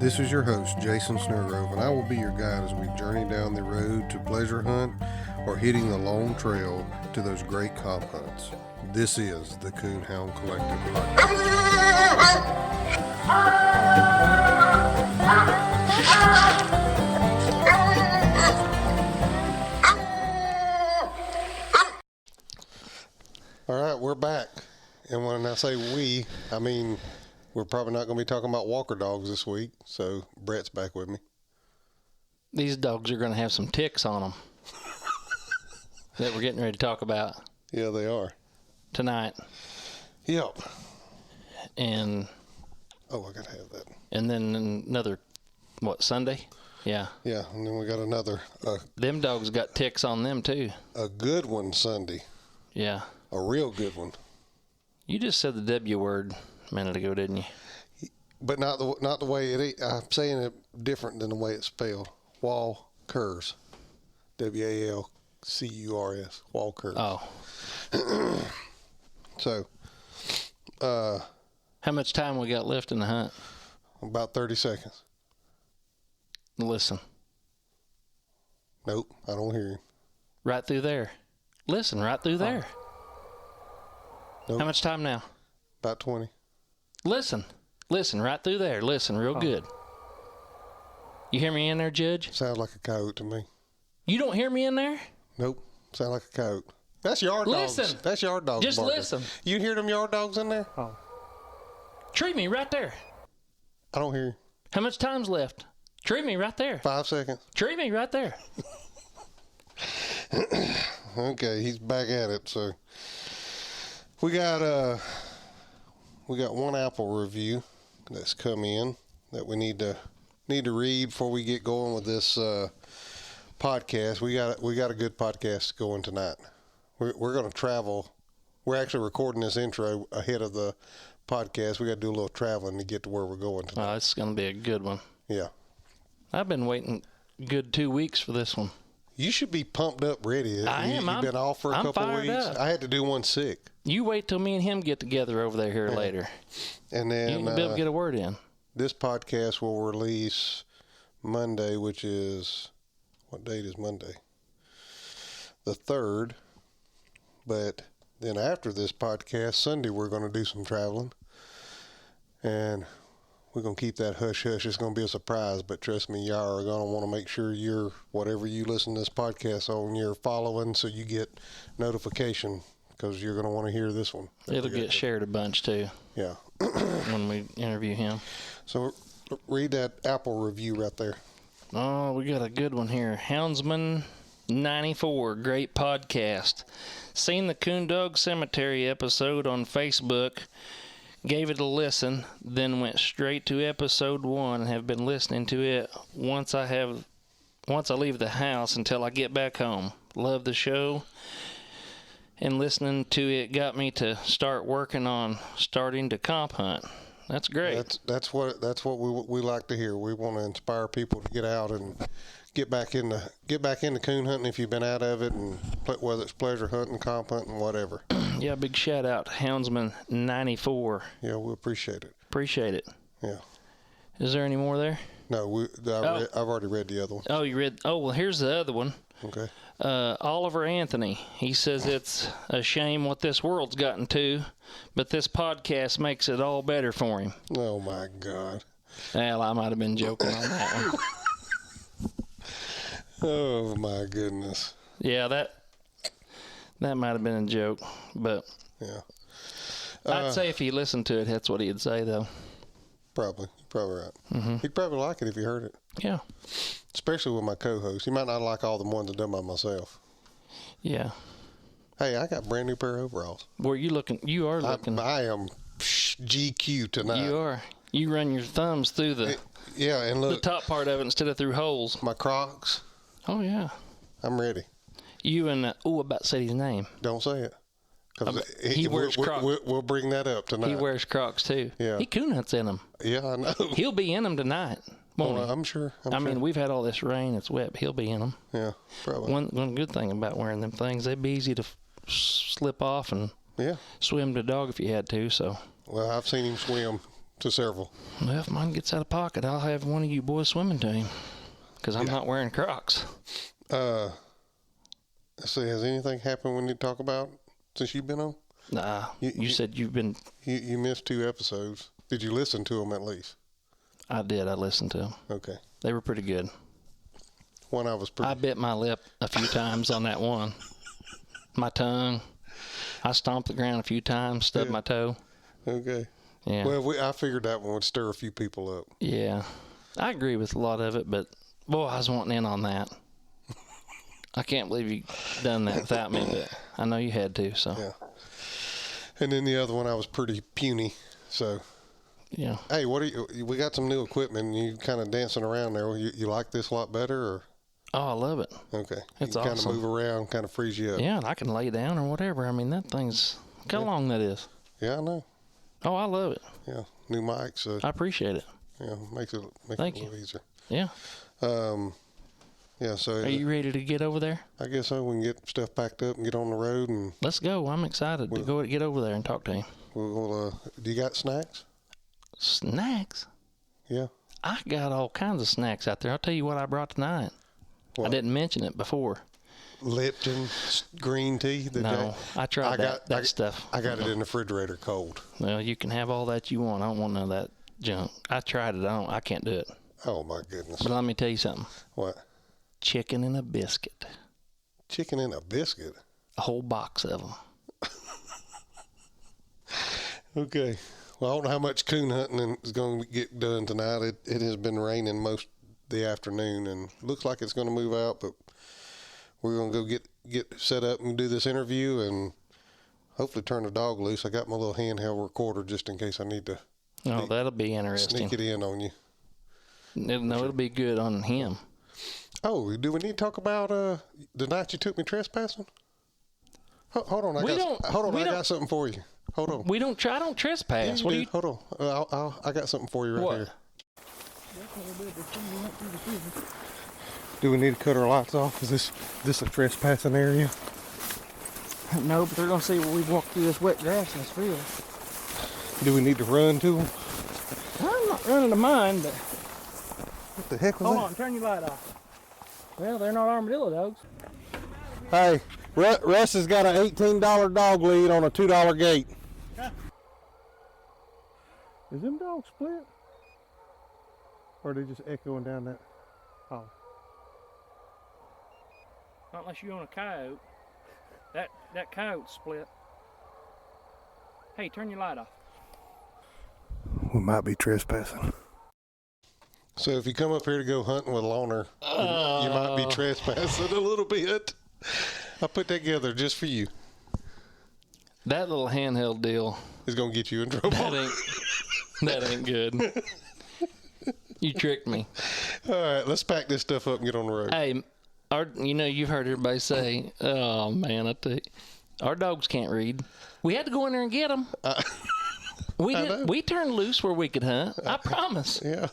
This is your host, Jason Snellgrove, and I will be your guide as we journey down the road to pleasure hunt or hitting the long trail to those great comp hunts. This is the Coonhound Collective podcast. All right, we're back. And when I say we, I mean we're probably not going to be talking about walker dogs this week, so Brett's back with me. These dogs are going to have some ticks on them that we're getting ready to talk about. Yeah, they are. Tonight. Yep. And... oh, I got to have that. And then another, Sunday? Yeah. Yeah, and then we got another. Them dogs got ticks on them, too. A good one Sunday. Yeah. A real good one. You just said the W word a minute ago, didn't you? But not the way it. I'm saying it different than the way it's spelled. Walkers. Walcurs. Walkers. Oh. So. How much time we got left in the hunt? About 30 seconds. Listen. Nope, I don't hear you. Right through there. Listen, right through there. Nope. How much time now? About 20. Listen, right through there. Listen, real good. You hear me in there, Judge? Sounds like a coyote to me. You don't hear me in there? Nope, sound like a coyote. That's yard dogs. Listen. That's yard dogs. Just barking. listen. You hear them yard dogs in there? Oh. Treat me right there. I don't hear you. How much time's left? Treat me right there. 5 seconds. Treat me right there. Okay, he's back at it. So we got one Apple review that's come in that we need to read before we get going with this podcast. We got a good podcast going tonight. We're going to travel. We're actually recording this intro ahead of the podcast. We got to do a little traveling to get to where we're going tonight. Oh, it's going to be a good one. Yeah. I've been waiting a good 2 weeks for this one. You should be pumped up, ready. I am. You've been off for a couple of weeks. Up. I had to do one sick. You wait till me and him get together over there here later. And then you can be able to get a word in. This podcast will release Monday, which is, what date is Monday? The 3rd. But then after this podcast, Sunday, we're going to do some traveling. And we're going to keep that hush-hush. It's going to be a surprise, but trust me, y'all are going to want to make sure whatever you listen to this podcast on, you're following so you get notification because you're going to want to hear this one. It'll get shared a bunch, too. Yeah. When we interview him. So read that Apple review right there. Oh, we got a good one here. Houndsman 94, great podcast. Seen the Coon Dog Cemetery episode on Facebook. Gave it a listen, then went straight to episode 1 and have been listening to it once I leave the house until I get back home. Love the show, and listening to it got me to start working on starting to comp hunt. That's great. That's what we like to hear. We want to inspire people to get out and get back into coon hunting if you've been out of it, and whether it's pleasure hunting, comp hunting, whatever. Yeah, big shout out to Houndsman 94. Yeah, we appreciate it. Appreciate it. Yeah. Is there any more there? No, I've already read the other one. Oh, you read? Oh, well, here's the other one. Okay. Oliver Anthony. He says it's a shame what this world's gotten to, but this podcast makes it all better for him. Oh my God. Well, I might have been joking on that one. Oh my goodness. Yeah, that might have been a joke, but yeah. I'd say if he listened to it, that's what he'd say, though. Probably right. Mm-hmm. He'd probably like it if he heard it. Yeah. Especially with my co-host. He might not like all the ones I've done by myself. Yeah. Hey, I got a brand new pair of overalls. Were you looking? You are looking. I am GQ tonight. You are. You run your thumbs through the and look, the top part of it instead of through holes. My Crocs. Oh yeah. I'm ready. You and about to say his name. Don't say it. He wears Crocs. We'll bring that up tonight. He wears Crocs too. Yeah. He coon hunts in them. Yeah, I know. He'll be in them tonight. I'm sure. I mean, we've had all this rain. It's wet. But he'll be in them. Yeah, probably. One good thing about wearing them things, they'd be easy to slip off and swim to dog if you had to. So. Well, I've seen him swim to several. Well, if mine gets out of pocket, I'll have one of you boys swimming to him because I'm not wearing Crocs. Let's see, has anything happened we need to talk about since you've been on? Nah, you said you've been... You missed 2 episodes. Did you listen to them at least? I did. I listened to them. Okay. They were pretty good. One I was pretty... I bit my lip a few times on that one. My tongue. I stomped the ground a few times, stubbed my toe. Okay. Yeah. Well, I figured that one would stir a few people up. Yeah. I agree with a lot of it, but boy, I was wanting in on that. I can't believe you done that without me, but I know you had to, so. Yeah. And then the other one, I was pretty puny, so. Yeah. Hey, we got some new equipment, and you kind of dancing around there. You like this a lot better, or? Oh, I love it. Okay. It's you awesome. kind of move around, kind of frees you up. Yeah, and I can lay down or whatever. I mean, that thing's, look how long that is. Yeah, I know. Oh, I love it. Yeah, new mics. I appreciate it. Yeah, makes it a little easier. Yeah. Yeah, so. Are you ready to get over there? I guess so. We can get stuff packed up and get on the road. And let's go. I'm excited to get over there and talk to him. Do you got snacks? Snacks? Yeah. I got all kinds of snacks out there. I'll tell you what I brought tonight. What? I didn't mention it before. Lipton green tea? I tried that stuff. I got it in the refrigerator cold. Well, you can have all that you want. I don't want none of that junk. I tried it. I can't do it. Oh, my goodness. But let me tell you something. What? Chicken and a biscuit. Chicken and a biscuit? A whole box of them. Okay. Well, I don't know how much coon hunting is going to get done tonight. It has been raining most the afternoon, and looks like it's going to move out, but we're going to go get set up and do this interview and hopefully turn the dog loose. I got my little handheld recorder just in case I need to. Oh, that'll be interesting. Sneak it in on you. It'll be good on him. Oh, do we need to talk about the night you took me trespassing? Hold on, I got something for you. Hold on. I don't trespass. Yeah, hold on. I got something for you right here. Do we need to cut our lights off? Is this a trespassing area? No, but they're going to see where we walk through this wet grass in this field. Do we need to run to them? I'm not running to mine, but... What the heck was Hold that? on, turn your light off. Well, they're not armadillo dogs. Hey, Russ has got an $18 dog lead on a $2 gate. Huh. Is them dogs split? Or are they just echoing down that hall? Not unless you own a coyote. That coyote's split. Hey, turn your light off. We might be trespassing. So if you come up here to go hunting with Loner, you might be trespassing a little bit. I put that together just for you. That little handheld deal is going to get you in trouble. That ain't good. You tricked me. All right, let's pack this stuff up and get on the road. Hey, you've heard everybody say, oh, man, I tell you, our dogs can't read. We had to go in there and get them. We turned loose where we could hunt. I promise. Yeah.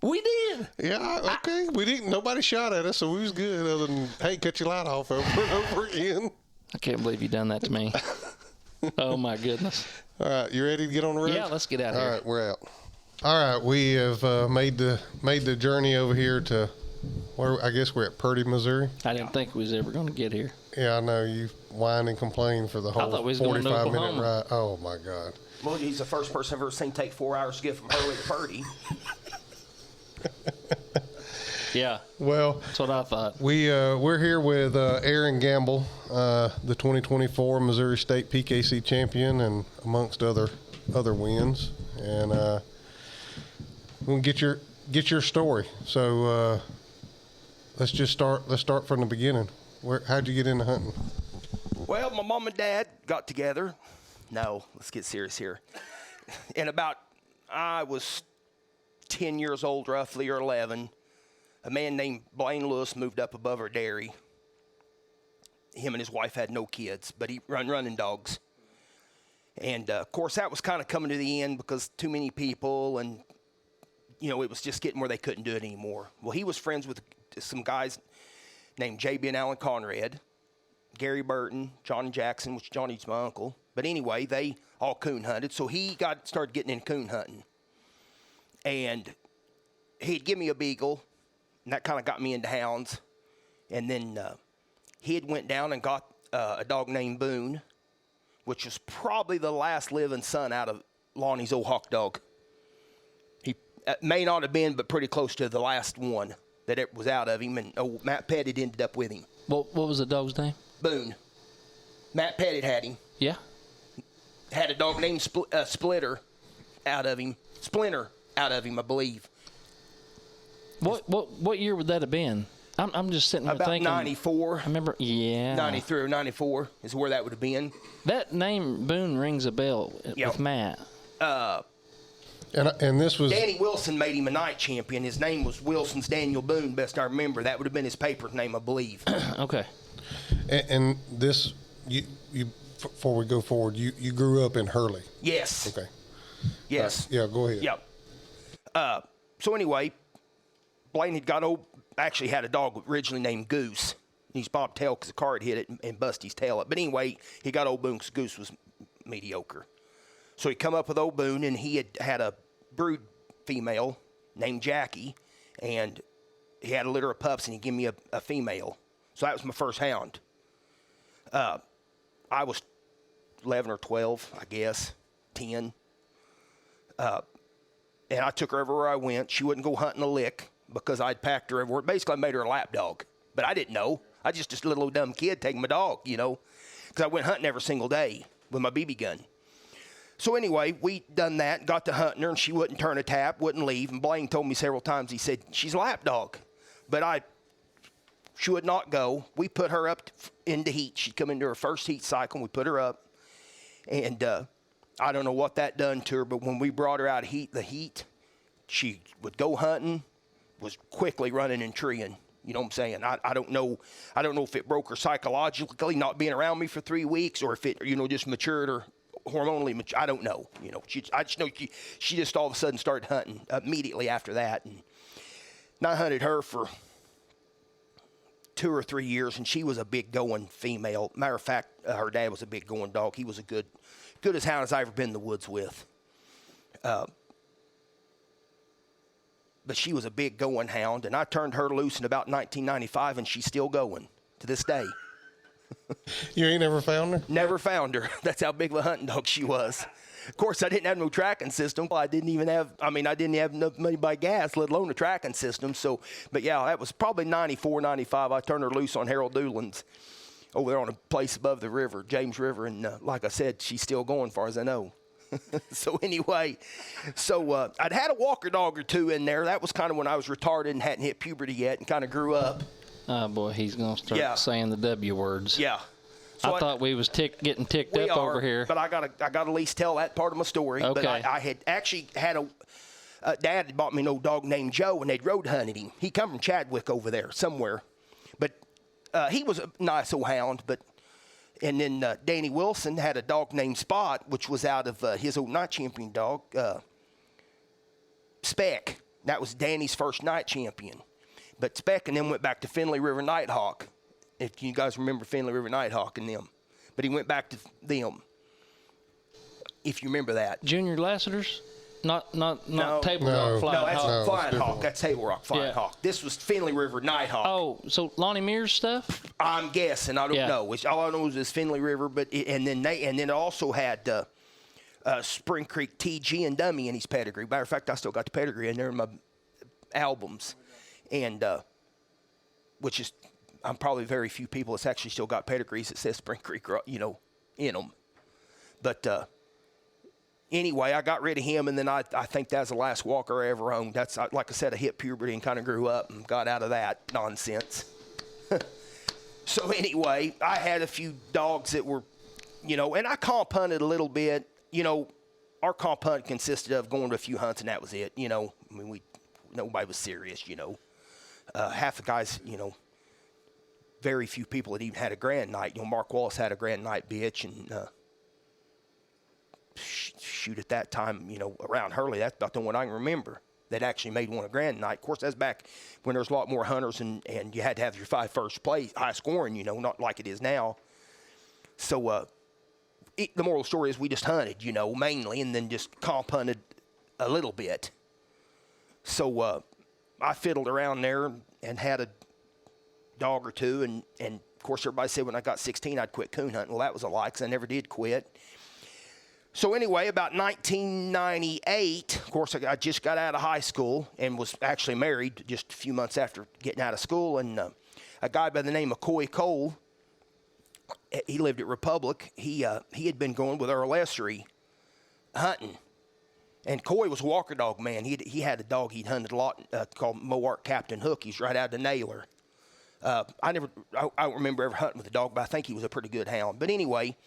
We did. Yeah, okay. We didn't. Nobody shot at us, so we was good. Other than, hey, cut your light off over and over again. I can't believe you done that to me. Oh my goodness. All right, you ready to get on the road? Yeah, let's get out here. All right, we're out. All right, we have made the journey over here to where I guess we're at Purdy, Missouri. I didn't think we was ever going to get here. Yeah, I know you whined and complained for the whole 45-minute ride. Oh my God. Well, he's the first person I've ever seen take 4 hours to get from Hurley to Purdy. Yeah. Well, that's what I thought. We're here with Aaron Gamble, the 2024 Missouri State PKC champion, and amongst other wins. And we'll get your story. So let's start from the beginning. How'd you get into hunting? Well, my mom and dad got together. No, let's get serious here. I was 10 years old, roughly, or 11. A man named Blaine Lewis moved up above our dairy. Him and his wife had no kids, but he running dogs. And, of course, that was kind of coming to the end because too many people, and, it was just getting where they couldn't do it anymore. Well, he was friends with some guys named J.B. and Alan Conrad, Gary Burton, Johnny Jackson, which Johnny's my uncle. But anyway, they all coon hunted, so he started getting into coon hunting. And he'd give me a beagle, and that kind of got me into hounds. And then he had went down and got a dog named Boone, which was probably the last living son out of Lonnie's old hawk dog. He may not have been, but pretty close to the last one that it was out of him. And old Matt Pettit ended up with him. What was the dog's name? Boone. Matt Pettit had him. Yeah. Had a dog named Splinter out of him, I believe. What year would that have been? I'm just sitting there About thinking. 94. I remember, yeah. 93 or 94 is where that would have been. That name Boone rings a bell with Matt. And this was Danny Wilson made him a night champion. His name was Wilson's Daniel Boone, best I remember. That would have been his paper's name, I believe. Okay. and this you before we go forward, you grew up in Hurley. Yes. Okay. Yes. Yeah, go ahead. Yep. So anyway, Blaine actually had a dog originally named Goose. He's bobtailed because the car had hit it and busted his tail up. But anyway, he got old Boone because Goose was mediocre. So he come up with old Boone, and he had a brood female named Jackie, and he had a litter of pups, and he gave me a female. So that was my first hound. I was 11 or 12, I guess, 10. And I took her everywhere I went. She wouldn't go hunting a lick because I'd packed her everywhere. Basically, I made her a lap dog. But I didn't know. I just a little old dumb kid taking my dog, because I went hunting every single day with my BB gun. So anyway, we done that, got to hunting her, and she wouldn't turn a tap, wouldn't leave. And Blaine told me several times, he said, she's a lap dog. But she would not go. We put her up into heat. She'd come into her first heat cycle, and we put her up. And I don't know what that done to her, but when we brought her out of the heat, she would go hunting, was quickly running and treeing. You know what I'm saying? I don't know if it broke her psychologically, not being around me for 3 weeks, or if it, just matured her hormonally. I don't know. I just know she just all of a sudden started hunting immediately after that. And I hunted her for 2 or 3 years, and she was a big going female. Matter of fact, her dad was a big going dog. He was a good as hound as I ever been in the woods with. But she was a big going hound, and I turned her loose in about 1995, and she's still going to this day. You ain't never found her? Never found her. That's how big of a hunting dog she was. Of course, I didn't have no tracking system. I didn't have enough money to buy gas, let alone a tracking system. So, but yeah, that was probably 94, 95. I turned her loose on Harold Doolin's over there on a place above the river, James River. And like I said, she's still going as far as I know. So anyway, I'd had a walker dog or two in there. That was kind of when I was retarded and hadn't hit puberty yet and kind of grew up. Oh, boy, he's going to start saying the W words. Yeah. So I thought we was getting ticked up over here. But I got to at least tell that part of my story. Okay. But I had actually had Dad had bought me an old dog named Joe, and they'd road hunted him. He come from Chadwick over there somewhere. But he was a nice old hound. And then Danny Wilson had a dog named Spot, which was out of his old night champion dog, Speck. That was Danny's first night champion. But Speck and them went back to Finley River Nighthawk, if you guys remember Finley River Nighthawk and them. But he went back to them, if you remember that. Junior Lassiter's? Not Table No. Rock Flying No, that's Hawk. Flying Hawk. That's Table Rock Flying Hawk. This was Finley River Nighthawk. Oh, so Lonnie Mears stuff? I'm guessing. I don't know. All I know is this Finley River, and then it also had Spring Creek TG and Dummy in his pedigree. Matter of fact, I still got the pedigree in there in my albums, and which is I'm probably very few people that's actually still got pedigrees that says Spring Creek, in them. But anyway, I got rid of him, and then I think that's the last walker I ever owned. That's like I said, I hit puberty and kind of grew up and got out of that nonsense. So anyway, I had a few dogs that were, and I comp hunted a little bit. Our comp hunt consisted of going to a few hunts, and that was it. Nobody was serious. Half the guys, very few people had even had a grand night. Mark Wallace had a grand night bitch, and shoot, at that time, around Hurley, that's about the one I can remember that actually made one a grand night. Of course, that's back when there was a lot more hunters, and you had to have your 5 first place, high scoring, not like it is now. So the moral story is we just hunted, mainly, and then just comp hunted a little bit. So I fiddled around there and had a dog or two. And of course, everybody said when I got 16, I'd quit coon hunting. Well, that was a lie because I never did quit. So anyway, about 1998, of course, I just got out of high school and was actually married just a few months after getting out of school. And a guy by the name of Coy Cole, he lived at Republic. He had been going with Earl Essery hunting. And Coy was a walker dog man. He had a dog he'd hunted a lot called Mohawk Captain Hook. He's right out of Naylor. I don't remember ever hunting with a dog, but I think he was a pretty good hound. But anyway,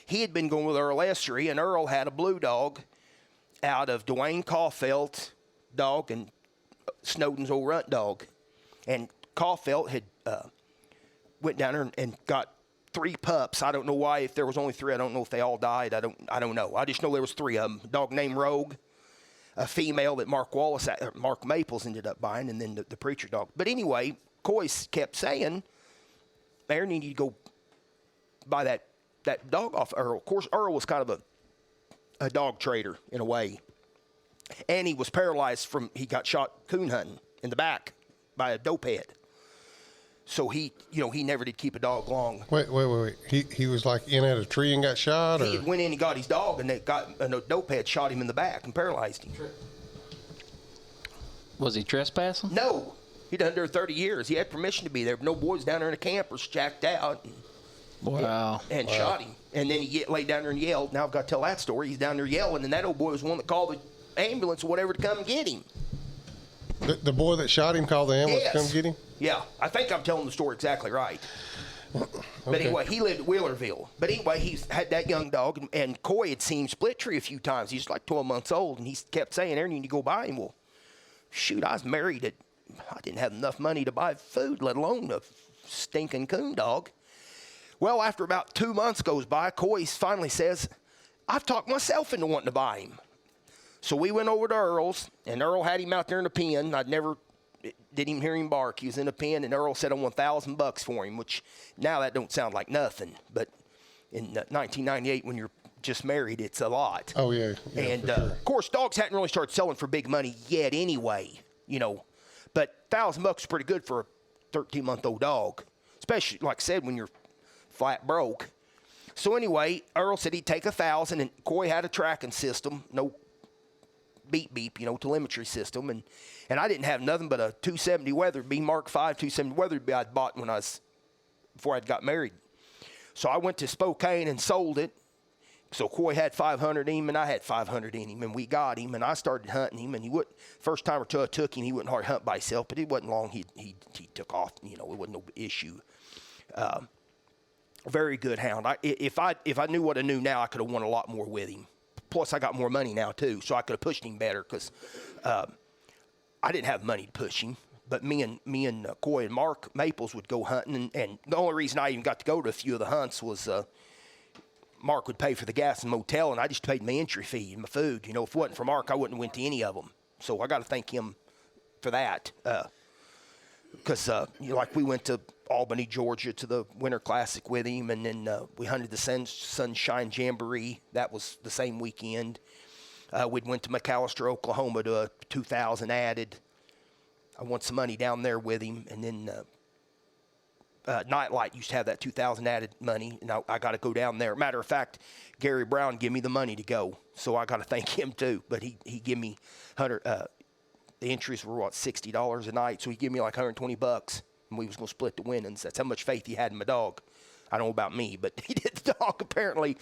he had been going with Earl Essery, and Earl had a blue dog out of Dwayne Caulfield's dog and Snowden's old runt dog. And Caulfield had went down there and got 3 pups. I don't know why. If there was only 3, I don't know if they all died. I don't know. I just know there was 3 of them. A dog named Rogue, a female that Mark Maples ended up buying, and then the preacher dog. But anyway, Coy kept saying, Aaron, you need to go buy that dog off Earl. Of course, Earl was kind of a dog trader in a way. And he was paralyzed he got shot coon hunting in the back by a dope head. So he never did keep a dog long. Wait. He was like in at a tree and got shot? He went in and got his dog, and a dope head shot him in the back and paralyzed him. Was he trespassing? No. He'd done there 30 years. He had permission to be there, but no boys down there in the campers jacked out. Wow. And shot him. And then he laid down there and yelled. Now I've got to tell that story. He's down there yelling, and that old boy was the one that called the ambulance or whatever to come get him. The boy that shot him called the ambulance to come get him? Yeah. I think I'm telling the story exactly right. But anyway, he lived at Wheelerville. But anyway, he's had that young dog, and Coy had seen him split tree a few times. He's like 12 months old, and he kept saying, Aaron, you need to go buy him. Well, shoot, I was married. I didn't have enough money to buy food, let alone a stinking coon dog. Well, after about 2 months goes by, Coy finally says, I've talked myself into wanting to buy him. So we went over to Earl's, and Earl had him out there in a pen. Didn't even hear him bark. He was in a pen, and Earl said I want $1,000 for him, which now that don't sound like nothing. But in 1998, when you're just married, it's a lot. Oh, yeah. And, sure. of course, dogs hadn't really started selling for big money yet anyway, But $1,000 is pretty good for a 13-month-old dog, especially, like I said, when you're flat broke. So anyway, Earl said he'd take $1,000, and Coy had a tracking system, no beep, telemetry system, and I didn't have nothing but a 270 Weatherby, Mark V 270 Weatherby I'd bought before I'd got married. So I went to Spokane and sold it. So Coy had 500 in him, and I had 500 in him, and we got him, and I started hunting him, and first time or two I took him, he wouldn't hardly hunt by himself, but it wasn't long, he took off, it wasn't no issue. Very good hound. If I knew what I knew now, I could have won a lot more with him. Plus, I got more money now, too, so I could have pushed him better because I didn't have money to push him. But me and Coy and Mark Maples would go hunting, and the only reason I even got to go to a few of the hunts was Mark would pay for the gas and motel, and I just paid my entry fee and my food. If it wasn't for Mark, I wouldn't have went to any of them. So I got to thank him for that. Because, like we went to Albany, Georgia to the Winter Classic with him, and then we hunted the Sunshine Jamboree. That was the same weekend. We went to McAllister, Oklahoma to a 2,000 added. I won some money down there with him, and then Nightlight used to have that 2,000 added money, and I got to go down there. Matter of fact, Gary Brown gave me the money to go, so I got to thank him too. But he gave me the entries were $60 a night, so he gave me like $120, and we was gonna split the winnings. That's how much faith he had in my dog. I don't know about me, but he did the dog apparently.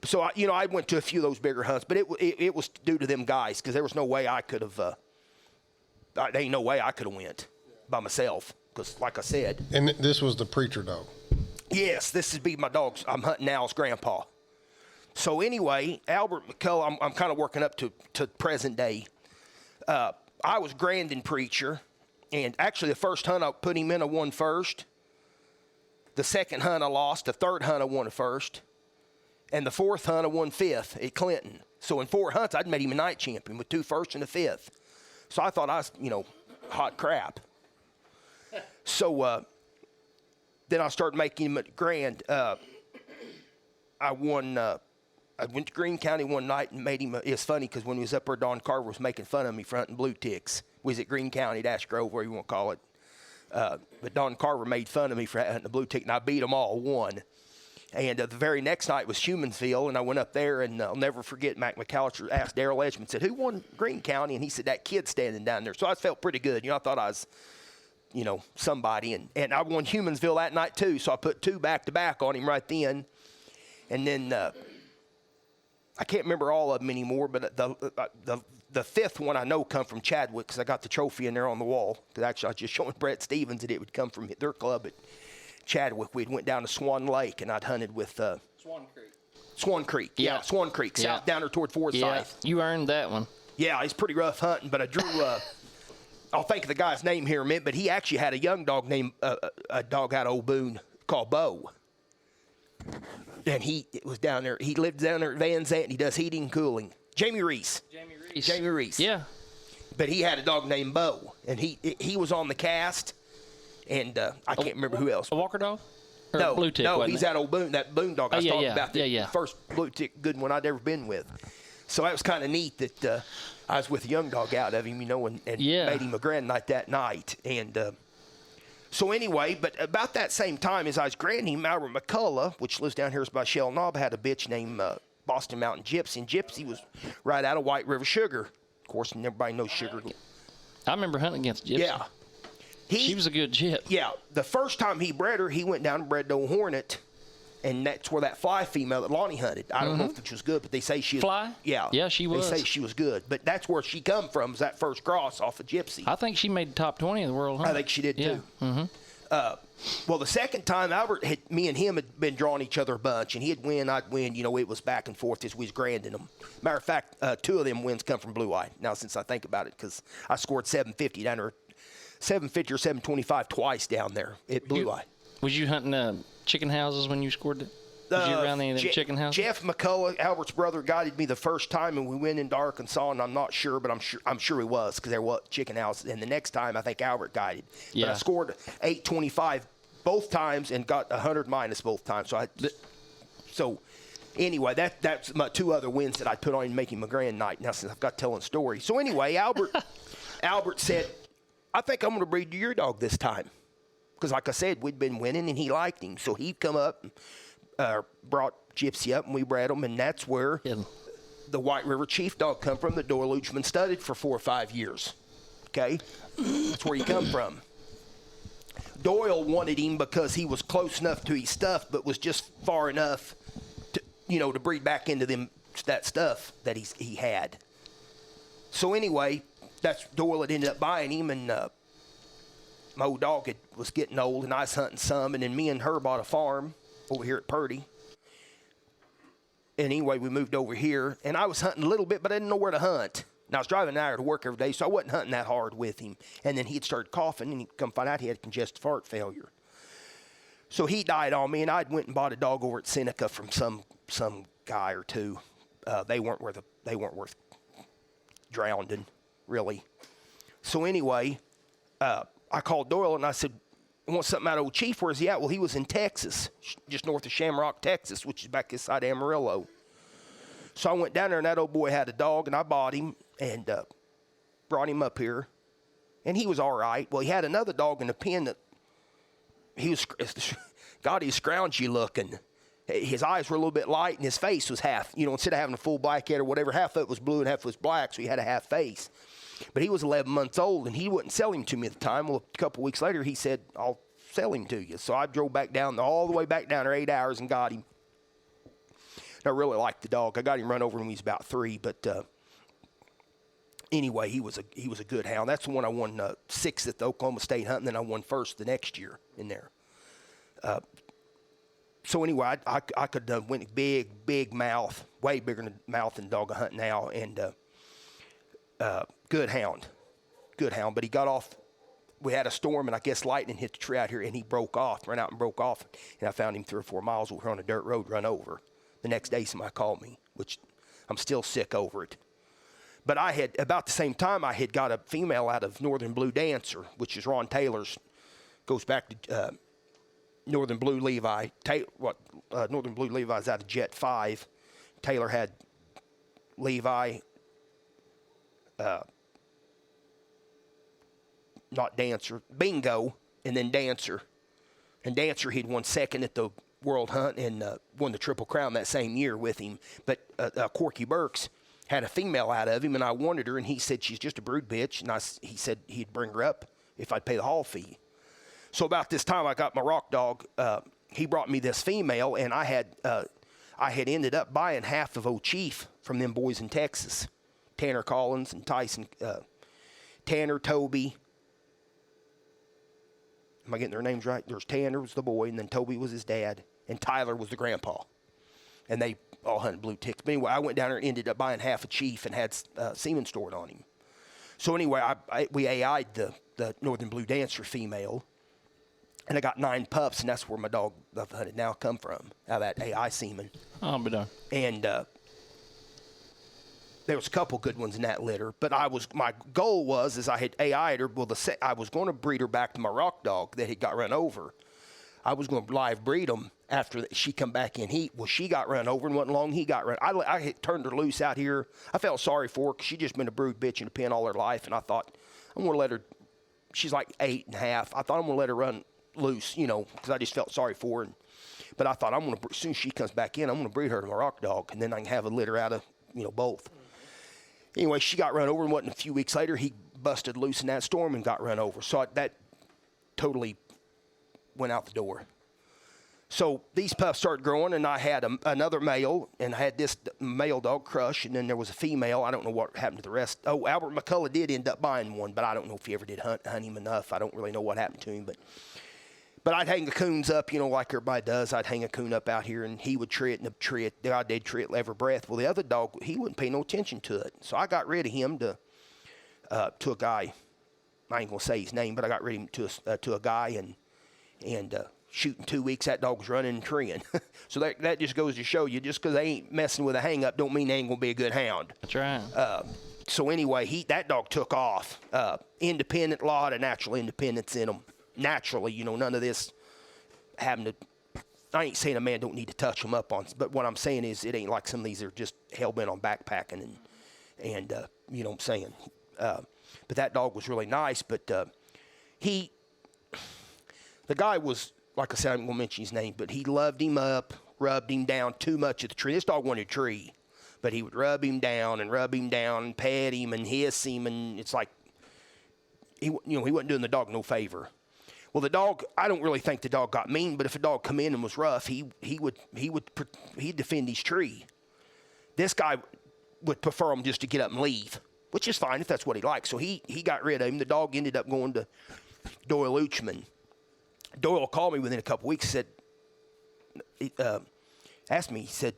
So I went to a few of those bigger hunts, but it was due to them guys because there was no way I could have. There ain't no way I could have went by myself because, like I said. And this was the preacher dog. Yes, this would be my dog's. I'm hunting now's grandpa. So anyway, Albert McCullough, I'm kind of working up to present day. I was Grandin preacher, and actually the first hunt I put him in, I won first. The second hunt I lost. The third hunt I won first. And the fourth hunt I won fifth at Clinton. So in 4 hunts, I'd made him a night champion with 2 firsts and a fifth. So I thought I was, hot crap. So then I started making him at Grand. I won. I went to Greene County one night and made him. It's funny because when he was up there, Don Carver was making fun of me for hunting blue ticks We was at Greene County, Ash Grove, where you want to call it. But Don Carver made fun of me for hunting the blue tick, and I beat them all, won. And the very next night was Humansville, and I went up there, and I'll never forget, Mac McAllister asked Darrell Edgman, said, who won Greene County? And he said, that kid standing down there. So I felt pretty good. I thought I was, somebody. And I won Humansville that night, too. So I put 2 back-to-back on him right then. And then I can't remember all of them anymore, but the fifth one I know come from Chadwick, because I got the trophy in there on the wall. Because actually, I was just showing Brett Stevens that it would come from their club at Chadwick. We'd went down to Swan Lake, and I'd hunted with Swan Creek. Yeah, Swan Creek, south down there toward Forsyth. Yeah, you earned that one. Yeah, he's pretty rough hunting, but I drew. I'll think of the guy's name here in a minute, but he actually had a young dog named a dog out of Old Boone called Bo. And he was down there. He lived down there at Van Zant, and he does heating and cooling. Jamie Reese. Yeah. But he had a dog named Bo, and he was on the cast, and I can't remember who else. A Walker dog? Or No, a blue tick, he's that old Boone, that Boone dog I was talking about. The first blue tick good one I'd ever been with. So that was kind of neat that I was with a young dog out of him, and made him a grand night that night. And so anyway, but about that same time as I was granting him, Albert McCullough, which lives down here by Shell Knob, had a bitch named Boston Mountain Gypsy. And Gypsy was right out of White River Sugar. Of course, everybody knows Sugar. I remember hunting against Gypsy. Yeah. She was a good gyp. Yeah. The first time he bred her, he went down and bred the old Hornet. And that's where that fly female that Lonnie hunted. I don't know if she was good, but they say she was. Fly? Yeah. Yeah, she was. They say she was good. But that's where she come from, was that first cross off of Gypsy. I think she made the top 20 of the world, huh? I think she did, too. Mm-hmm. Well, the second time, me and him had been drawing each other a bunch, and he'd win, I'd win. It was back and forth as we was granding them. Matter of fact, 2 of them wins come from Blue Eye. Now, since I think about it, because I scored 750 down there, 750 or 725 twice down there at Blue Eye. Was you hunting chicken houses when you scored it? Was you around any of them chicken houses? Jeff McCullough, Albert's brother, guided me the first time, and we went into Arkansas, and I'm not sure, but I'm sure he was, because there was chicken houses. And the next time, I think Albert guided. Yeah. But I scored 825 both times and got 100 minus both times. So anyway, that's my 2 other wins that I put on in making my grand night. Now, since I've got telling stories. So anyway, Albert said, I think I'm going to breed your dog this time. Because like I said, we'd been winning, and he liked him. So he come up and brought Gypsy up, and we bred him, and that's where the White River Chief dog come from that Doyle Luchman studied for 4 or 5 years. Okay? That's where he come from. Doyle wanted him because he was close enough to his stuff, but was just far enough to breed back into that stuff that he had. So anyway, that's Doyle had ended up buying him, and my old dog was getting old, and I was hunting some, and then me and her bought a farm over here at Purdy. And anyway, we moved over here, and I was hunting a little bit, but I didn't know where to hunt. And I was driving an hour to work every day, so I wasn't hunting that hard with him. And then he'd started coughing, and he'd come find out he had congestive heart failure. So he died on me, and I went and bought a dog over at Seneca from some guy or two. They weren't worth drowning, really. So anyway, I called Doyle, and I said, I want something out of old Chief. Where's he at? Well, he was in Texas, just north of Shamrock, Texas, which is back this side of Amarillo. So I went down there, and that old boy had a dog, and I bought him and brought him up here. And he was all right. Well, he had another dog in a pen that he was scroungy looking. His eyes were a little bit light, and his face was half, instead of having a full black head or whatever, half of it was blue and half of it was black, so he had a half face. But he was 11 months old, and he wouldn't sell him to me at the time. Well, a couple weeks later, he said, I'll sell him to you. So I drove back down, all the way back down there, 8 hours, and got him. And I really liked the dog. I got him run over when he was about 3, but anyway, he was a good hound. That's the one I won 6th at the Oklahoma State hunt, and then I won 1st the next year in there. So anyway, I could have went big mouth, way bigger mouth than dog I hunt now, and good hound. But he got off. We had a storm, and I guess lightning hit the tree out here, and he ran out and broke off. And I found him 3 or 4 miles over on a dirt road, run over. The next day, somebody called me, which I'm still sick over it. But I had, about the same time, I had got a female out of Northern Blue Dancer, which is Ron Taylor's, goes back to Northern Blue Levi. Northern Blue Levi's out of Jet 5. Taylor had Levi, not Dancer, Bingo, and then Dancer. And Dancer, he'd won second at the World Hunt and won the Triple Crown that same year with him. But Corky Burks had a female out of him, and I wanted her, and he said she's just a brood bitch, and he said he'd bring her up if I'd pay the haul fee. So about this time, I got my rock dog. He brought me this female, and I had ended up buying half of O'Chief from them boys in Texas, Tanner Collins and Tyson. Tanner, Toby. Am I getting their names right? There's Tanner was the boy, and then Toby was his dad, and Tyler was the grandpa. And they all hunted blue ticks. But anyway, I went down there and ended up buying half a Chief and had semen stored on him. So anyway, we AI'd the Northern Blue Dancer female, and I got 9 pups, and that's where my dog I've hunted now come from, out of that AI semen. I'll be done. And there was a couple good ones in that litter, but my goal was I had AI'd her. Well, I was going to breed her back to my rock dog that had got run over. I was going to live breed them after she come back in heat. Well, she got run over, and wasn't long he got run. I had turned her loose out here. I felt sorry for her because she'd just been a brood bitch in a pen all her life, and I thought I'm going to let her. She's like 8.5. I thought I'm going to let her run loose, because I just felt sorry for her. But I thought as soon as she comes back in, I'm going to breed her to my rock dog, and then I can have a litter out of both. Anyway, she got run over, and wasn't a few weeks later, he busted loose in that storm and got run over. So that totally went out the door. So these pups started growing, and I had another male, and I had this male dog, Crush, and then there was a female. I don't know what happened to the rest. Oh, Albert McCullough did end up buying one, but I don't know if he ever did hunt him enough. I don't really know what happened to him, But I'd hang the coons up, like everybody does. I'd hang a coon up out here, and he would tree it, and I did tree it every breath. Well, the other dog, he wouldn't pay no attention to it. So I got rid of him to a guy. I ain't going to say his name, but I got rid of him to a guy, and shooting 2 weeks, that dog was running and treeing. So that just goes to show you, just because they ain't messing with a hang-up don't mean they ain't going to be a good hound. That's right. So anyway, that dog took off. Independent, lot of natural independence in him. Naturally, none of this having to. I ain't saying a man don't need to touch them up on, but what I'm saying is it ain't like some of these are just hell bent on backpacking and you know what I'm saying. But that dog was really nice. But the guy was, like I said, I'm gonna mention his name, but he loved him up, rubbed him down too much at the tree. This dog wanted a tree, but he would rub him down and pet him and hiss him, and it's like he wasn't doing the dog no favor. Well, the dog, I don't really think the dog got mean, but if a dog come in and was rough, he'd defend his tree. This guy would prefer him just to get up and leave, which is fine if that's what he likes. So he got rid of him. The dog ended up going to Doyle Uchman. Doyle called me within a couple weeks, asked me, he said,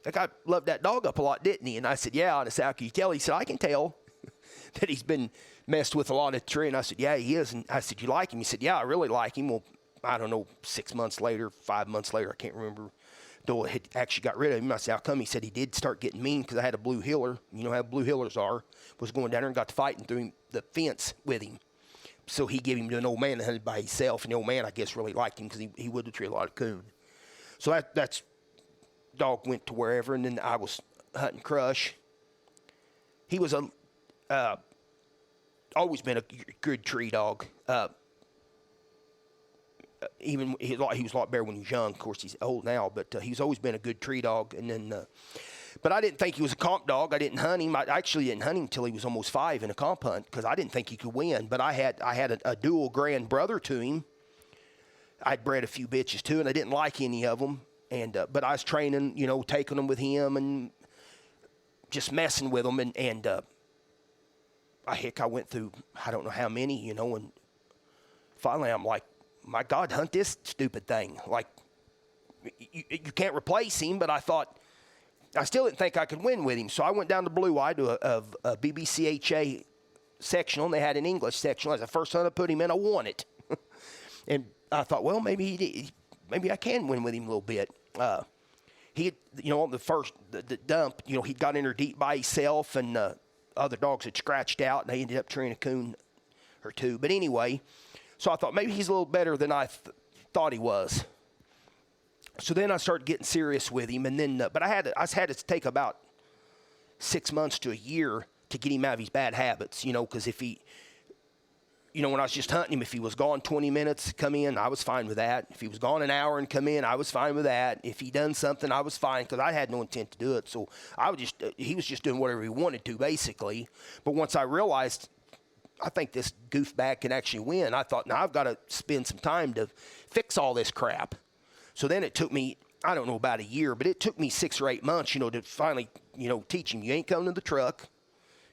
that guy loved that dog up a lot, didn't he? And I said, yeah. And I said, how can you tell? He said, I can tell that he's been messed with a lot of tree. And I said, yeah, he is. And I said, you like him? He said, yeah, I really like him. Well, I don't know, 6 months later, 5 months later, I can't remember, Doyle had actually got rid of him. I said, how come? He said he did start getting mean because I had a blue heeler. You know how blue heelers are. Was going down there and got to fighting through the fence with him. So he gave him to an old man that hunted by himself. And the old man, I guess, really liked him because he would tree a lot of coon. So that's dog went to wherever. And then I was hunting Crush. He was always been a good tree dog. Even he was a lot better when he was young. Of course, he's old now, but he's always been a good tree dog. And then, but I didn't think he was a comp dog. I didn't hunt him. I actually didn't hunt him until he was almost 5 in a comp hunt because I didn't think he could win. But I had a dual grand brother to him. I'd bred a few bitches too, and I didn't like any of them. And but I was training, taking them with him and just messing with them. And I went through I don't know how many, and finally I'm like, my God, hunt this stupid thing. Like, you can't replace him, but I thought, I still didn't think I could win with him. So I went down to Blue Eye to a BBCHA sectional, and they had an English sectional. As the first hunt I put him in, I won it. And I thought, well, maybe I can win with him a little bit. He had, on the dump, he got in there deep by himself, and other dogs had scratched out, and they ended up treeing a coon or two. But anyway, so I thought maybe he's a little better than I thought he was. So then I started getting serious with him, and then but I had to take about 6 months to a year to get him out of his bad habits, because if he when I was just hunting him, if he was gone 20 minutes, come in, I was fine with that. If he was gone an hour and come in, I was fine with that. If he done something, I was fine because I had no intent to do it. So he was just doing whatever he wanted to, basically. But once I realized, I think this goofbag can actually win, I thought, now I've got to spend some time to fix all this crap. So then it took me, I don't know, about a year, but it took me 6 or 8 months, to finally, teach him, you ain't coming to the truck.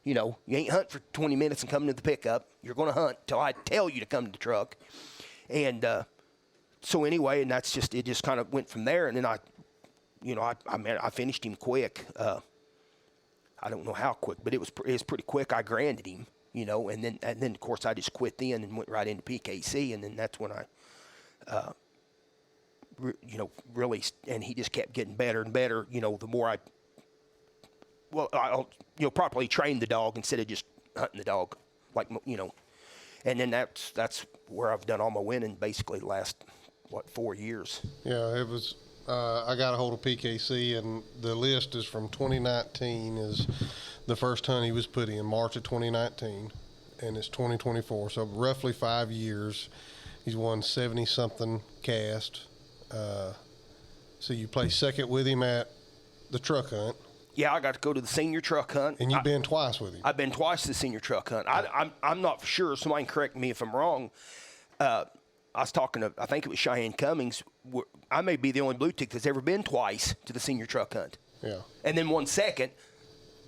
You ain't hunt for 20 minutes and coming to the pickup. You're going to hunt till I tell you to come to the truck. And so anyway, and it just kind of went from there. And then I finished him quick. I don't know how quick, but it was pretty quick. I granded him, and then of course I just quit then and went right into PKC. And then that's when I, really, and he just kept getting better and better, the more I'll properly train the dog instead of just hunting the dog, and then that's where I've done all my winning basically the last 4 years. Yeah, it was. I got a hold of PKC, and the list is from 2019 is the first hunt he was put in, March of 2019, and it's 2024, so roughly 5 years. He's won 70-something cast. So you play second with him at the truck hunt. Yeah, I got to go to the senior truck hunt. And you've been twice with him. I've been twice to the senior truck hunt. I'm not for sure. Somebody can correct me if I'm wrong. I was talking to, I think it was Cheyenne Cummings. I may be the only blue tick that's ever been twice to the senior truck hunt. Yeah. And then one second,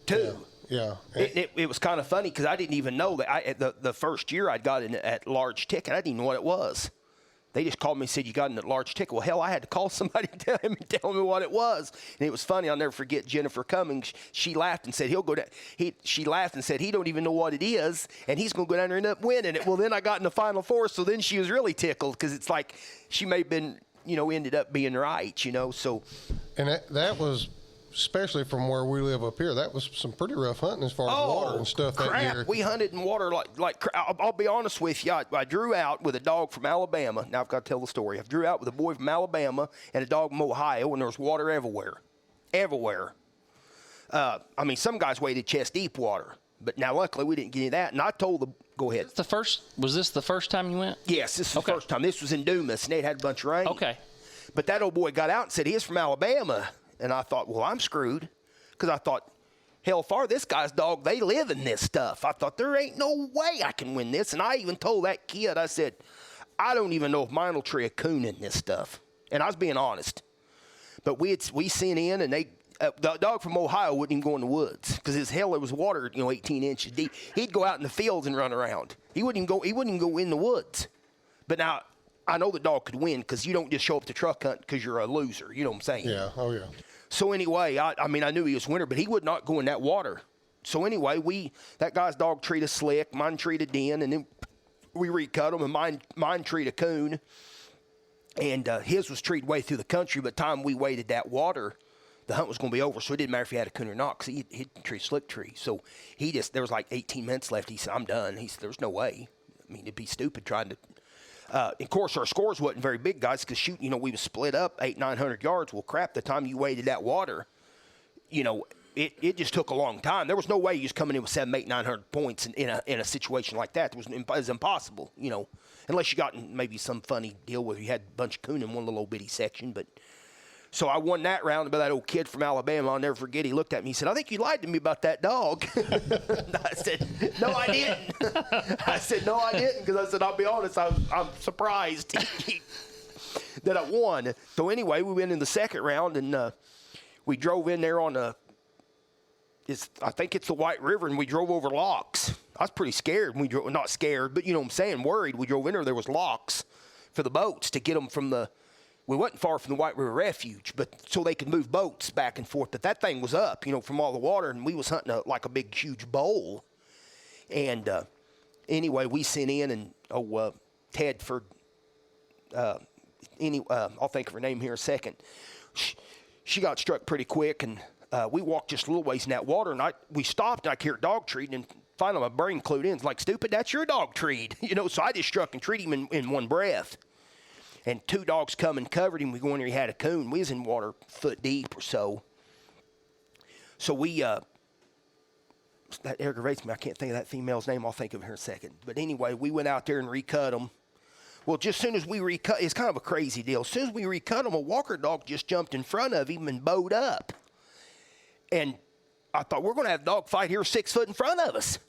too. Yeah. It was kind of funny because I didn't even know that the first year I'd got in at large ticket, I didn't even know what it was. They just called me and said, you got in at large ticket. Well, hell, I had to call somebody and tell me what it was. And it was funny. I'll never forget Jennifer Cummings. She laughed and said, he'll go down. She laughed and said, he don't even know what it is, and he's going to go down there and end up winning it. Well, then I got in the Final Four, so then she was really tickled because it's like she may have been, ended up being right, so. And that was, especially from where we live up here, that was some pretty rough hunting as far as water and stuff that year. We hunted in water like I'll be honest with you. I drew out with a dog from Alabama. Now I've got to tell the story. I drew out with a boy from Alabama and a dog from Ohio, and there was water everywhere. Everywhere. Some guys waded chest deep water, but now luckily we didn't get any of that. And I told them, go ahead. Was this the first time you went? Yes, this is the first time. This was in Dumas, and they had a bunch of rain. Okay. But that old boy got out and said he is from Alabama. And I thought, well, I'm screwed. Because I thought, hell, this guy's dog, they live in this stuff. I thought, there ain't no way I can win this. And I even told that kid, I said, I don't even know if mine will tree a coon in this stuff. And I was being honest. But we sent in, and the dog from Ohio wouldn't even go in the woods. Because there was water, 18 inches deep. He'd go out in the fields and run around. He wouldn't even go in the woods. But now, I know the dog could win because you don't just show up to truck hunt because you're a loser. You know what I'm saying? Yeah. Oh, yeah. So anyway, I knew he was a winner, but he would not go in that water. So anyway, that guy's dog treated a slick, mine treated a den, and then we recut them, and mine treated a coon. And his was treated way through the country, but time we waded that water, the hunt was going to be over, so it didn't matter if he had a coon or not because he'd treat a slick tree. So there was like 18 minutes left. He said, I'm done. He said, there's no way. It'd be stupid trying to. Of course, our scores wasn't very big, guys, because shooting, we was split up 800-900 yards. Well, crap, the time you waded that water, it just took a long time. There was no way you was coming in with 700-900 points in a situation like that. It was impossible, unless you got in maybe some funny deal where you had a bunch of coon in one little old bitty section. But so I won that round by that old kid from Alabama. I'll never forget. He looked at me. He said, I think you lied to me about that dog. I said, no, I didn't. I said, no, I didn't. Because I said, I'll be honest, I'm surprised that I won. So anyway, we went in the second round, and we drove in there on I think it's the White River, and we drove over locks. I was pretty scared. Not scared, but you know what I'm saying, worried. We drove in there was locks for the boats to get them from we wasn't far from the White River Refuge, but so they could move boats back and forth. But that thing was up, from all the water, and we was hunting like a big, huge bowl. And anyway, we sent in, and Tedford, I'll think of her name here in a second. She got struck pretty quick, and we walked just a little ways in that water, and we stopped, and I could hear dog treating, and finally my brain clued in. It's like, stupid, that's your dog treat. So I just struck and treated him in one breath. And 2 dogs come and covered him. We go in there, he had a coon. We was in water foot deep or so. So we, that aggravates me. I can't think of that female's name. I'll think of it here in a second. But anyway, we went out there and recut them. Well, just as soon as we recut, it's kind of a crazy deal. As soon as we recut them, a walker dog just jumped in front of him and bowed up. And I thought, we're going to have a dog fight here 6 foot in front of us.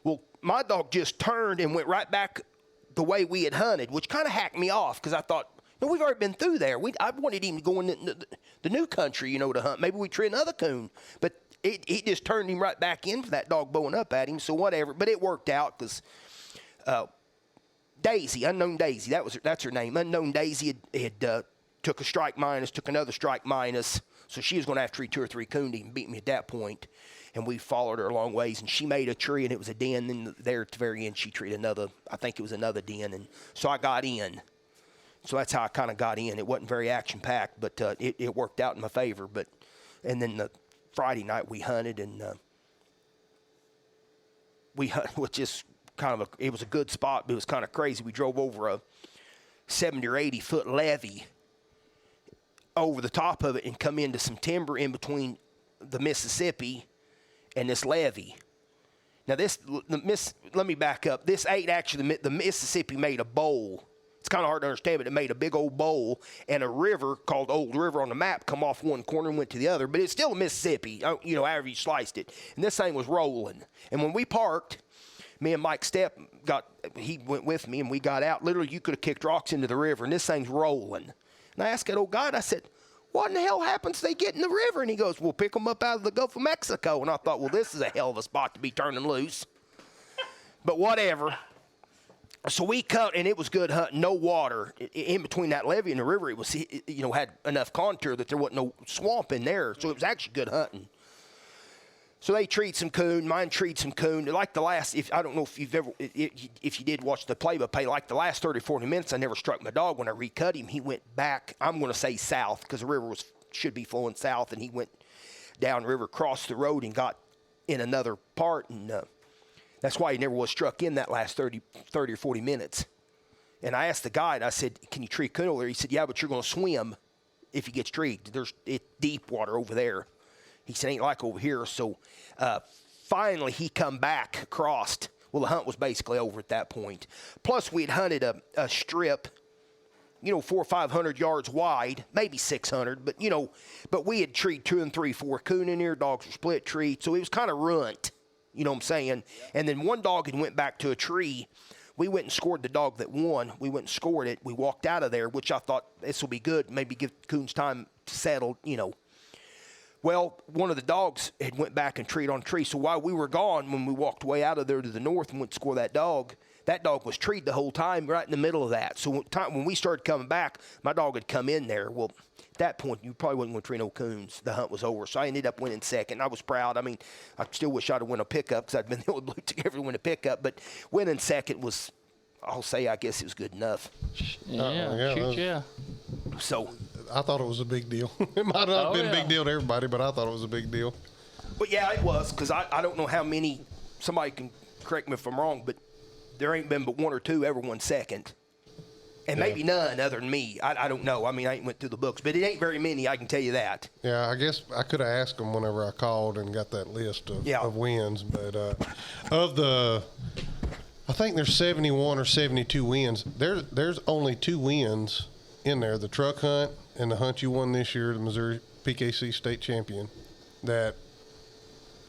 Well, my dog just turned and went right back the way we had hunted, which kind of hacked me off because I thought, we've already been through there. I wanted him to go in the new country, to hunt. Maybe we treat another coon. But he just turned him right back in for that dog bowing up at him, so whatever. But it worked out because Daisy, Unknown Daisy, that's her name. Unknown Daisy had took a strike minus, took another strike minus, so she was going to have to treat 2 or 3 coon to even beat me at that point. And we followed her a long ways, and she made a tree, and it was a den. And there at the very end, she treated another, I think it was another den. And so I got in. So that's how I kind of got in. It wasn't very action-packed, but it worked out in my favor. And then the Friday night we hunted, and we hunted with just it was a good spot, but it was kind of crazy. We drove over a 70 or 80-foot levee over the top of it and come into some timber in between the Mississippi and this levee. Now, let me back up. This ain't actually, the Mississippi made a bowl. It's kind of hard to understand, but it made a big old bowl, and a river called Old River on the map come off one corner and went to the other, but it's still a Mississippi, however you sliced it. And this thing was rolling. And when we parked, me and Mike Stepp he went with me, and we got out. Literally, you could have kicked rocks into the river, and this thing's rolling. And I asked that old guy, I said, what in the hell happens if they get in the river? And he goes, we'll pick them up out of the Gulf of Mexico. And I thought, well, this is a hell of a spot to be turning loose. But whatever. So we cut, and it was good hunting, no water. In between that levee and the river, it was, had enough contour that there wasn't no swamp in there. So it was actually good hunting. So they treat some coon. Mine treat some coon. Like the last, I don't know if you've ever, if you did watch the play-by-play, like the last 30, 40 minutes, I never struck my dog. When I recut him, he went back, I'm going to say south, because the river should be flowing south, and he went down the river, crossed the road, and got in another part, and that's why he never was struck in that last 30 or 40 minutes. And I asked the guide, I said, can you treat coon over there? He said, yeah, but you're going to swim if he gets treated. It's deep water over there. He said, ain't like over here. So finally he come back across. Well, the hunt was basically over at that point. Plus, we had hunted a strip, 400 or 500 yards wide, maybe 600. But we had treed 2 and 3, 4 coon in here. Dogs were split treat. So it was kind of runt. You know what I'm saying? Yep. And then one dog had went back to a tree. We went and scored the dog that won. We went and scored it. We walked out of there, which I thought this will be good. Maybe give coons time to settle, Well, one of the dogs had went back and treed on a tree. So while we were gone, when we walked way out of there to the north and went to score that dog was treed the whole time right in the middle of that. So when we started coming back, my dog had come in there. Well, at that point, you probably wasn't going to treat no coons. The hunt was over. So I ended up winning second. I was proud. I mean, I still wish I'd have won a pickup because I'd been able to ever win a pickup. But winning second was, I'll say, I guess it was good enough. Yeah. So I thought it was a big deal. It might not have been a big deal to everybody, but I thought it was a big deal. But yeah, it was, because I don't know how many, somebody can correct me if I'm wrong, but there ain't been but 1 or 2 ever won second. And maybe none other than me. I don't know. I mean, I ain't went through the books, but it ain't very many, I can tell you that. Yeah, I guess I could have asked them whenever I called and got that list of wins. But I think there's 71 or 72 wins. There's only 2 wins in there, the truck hunt and the hunt you won this year, the Missouri PKC state champion, that,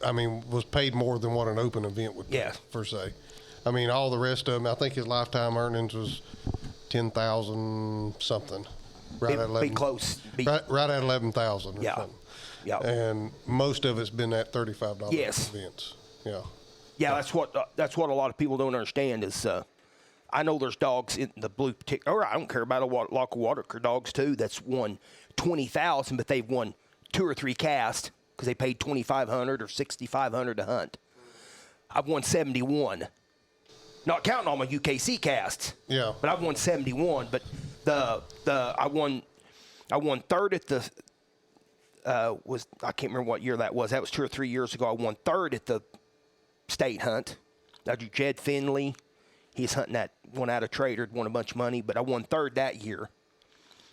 I mean, was paid more than what an open event would pay, per se. I mean, all the rest of them, I think his lifetime earnings was 10,000 something. Right at 11. Be close. Right at 11,000 or something. Yeah. And most of it's been at $35 yes. events. Yeah. Yeah, that's what a lot of people don't understand is I know there's dogs in the blue tick, or I don't care about a local water dogs too. That's won 20,000, but they've won 2 or 3 casts because they paid 2,500 or 6,500 to hunt. I've won 71, not counting all my UKC casts. Yeah. But I've won 71. But I won third at the I can't remember what year that was. That was 2 or 3 years ago. I won third at the state hunt. I drew Jed Finley. He's hunting that one out of Trader, won a bunch of money, but I won third that year.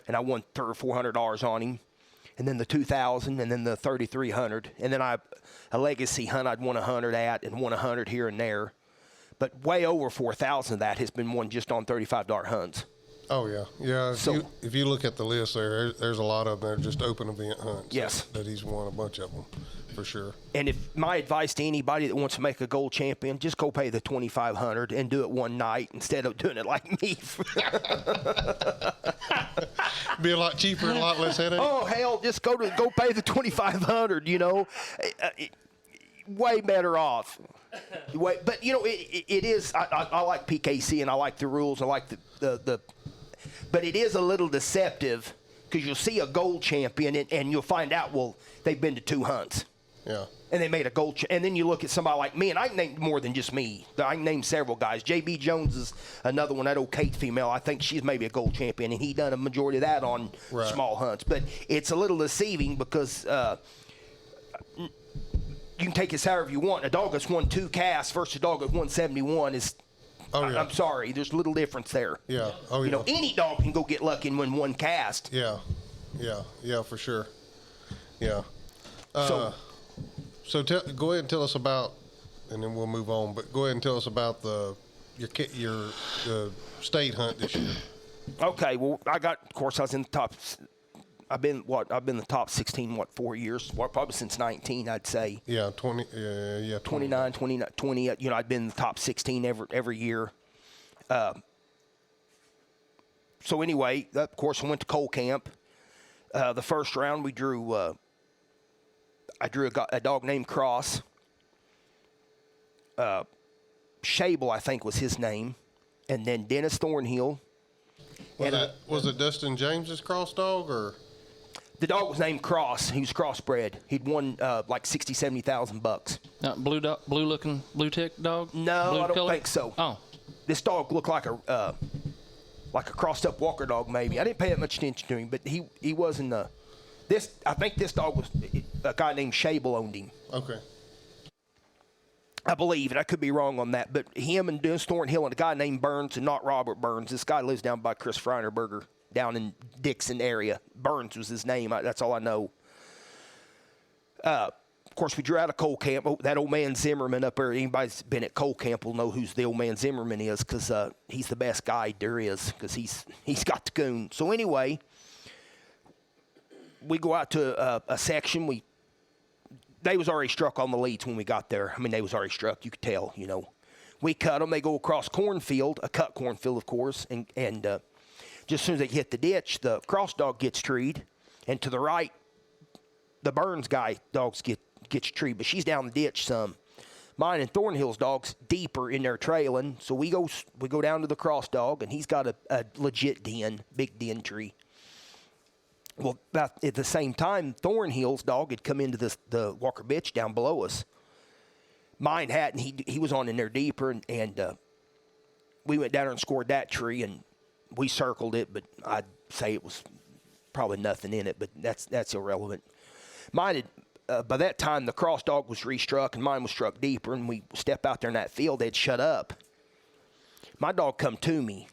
And I won $300 or $400 on him. and then the 2,000, and then the 3,300, and then a legacy hunt I'd won 100 at and won 100 here and there. But way over 4,000 of that has been won just on $35 hunts. Oh, yeah. Yeah, if you look at the list there's a lot of them that are just open event hunts. Yes. That he's won a bunch of them, for sure. And if my advice to anybody that wants to make a gold champion, just go pay the $2,500 and do it one night instead of doing it like me. Be a lot cheaper and a lot less headache. Oh, hell, just go pay the $2,500, you know. Way better off. But, you know, it is, I like PKC and I like the rules. I like the but it is a little deceptive because you'll see a gold champion and you'll find out, well, they've been to 2 hunts. Yeah. And they made a gold and then you look at somebody like me, and I can name more than just me. I can name several guys. J.B. Jones is another one, that old Kate female. I think she's maybe a gold champion, and he done a majority of that on small hunts. But it's a little deceiving because you can take it however you want. A dog that's won 2 casts versus a dog that's won 71 is, I'm sorry, there's a little difference there. Yeah. Oh, yeah. You know, any dog can go get lucky and win 1 cast. Yeah. Yeah, for sure. Yeah. So go ahead and tell us about, and then we'll move on. But go ahead and tell us about your state hunt this year. Okay. Well, of course, I was in the top. I've been the top 16 4 years? Probably since 19, I'd say. Yeah, 20. 29, 20. You know, I'd been in the top 16 every year. So anyway, of course, I went to Coal Camp. The first round, we drew. I drew a dog named Cross. Shable, I think, was his name. And then Dennis Thornhill. Was it Dustin James's cross dog, or? The dog was named Cross. He was crossbred. He'd won like $60,000-$70,000. Blue tick dog? No, blue I don't color? think so. Oh. This dog looked like a crossed-up Walker dog, maybe. I didn't pay that much attention to him, but he wasn't I think this dog was a guy named Shable owned him. Okay. I believe, and I could be wrong on that, but him and Dennis Thornhill and a guy named Burns, and not Robert Burns. This guy lives down by Chris Freinerberger, down in Dixon area. Burns was his name. That's all I know. Of course, we drew out of Coal Camp. That old man Zimmerman up there, anybody's been at Coal Camp will know who the old man Zimmerman is, because he's the best guide there is, because he's got the coon. So anyway, we go out to a section. They was already struck on the leads when we got there. I mean, they was already struck. You could tell, you know. We cut them. They go across cornfield, a cut cornfield, of course, and just as soon as they hit the ditch, the cross dog gets treed, and to the right, the Burns guy dogs gets treed, but she's down the ditch some. Mine and Thornhill's dogs deeper in there trailing, so we go down to the cross dog, and he's got a legit big den tree. Well, about at the same time, Thornhill's dog had come into the Walker bitch down below us. Mine hadn't. He was on in there deeper, and we went down there and scored that tree, and we circled it, but I'd say it was probably nothing in it, but that's irrelevant. Mine had, by that time, the cross dog was restruck, and mine was struck deeper, and we step out there in that field, they'd shut up. My dog come to me.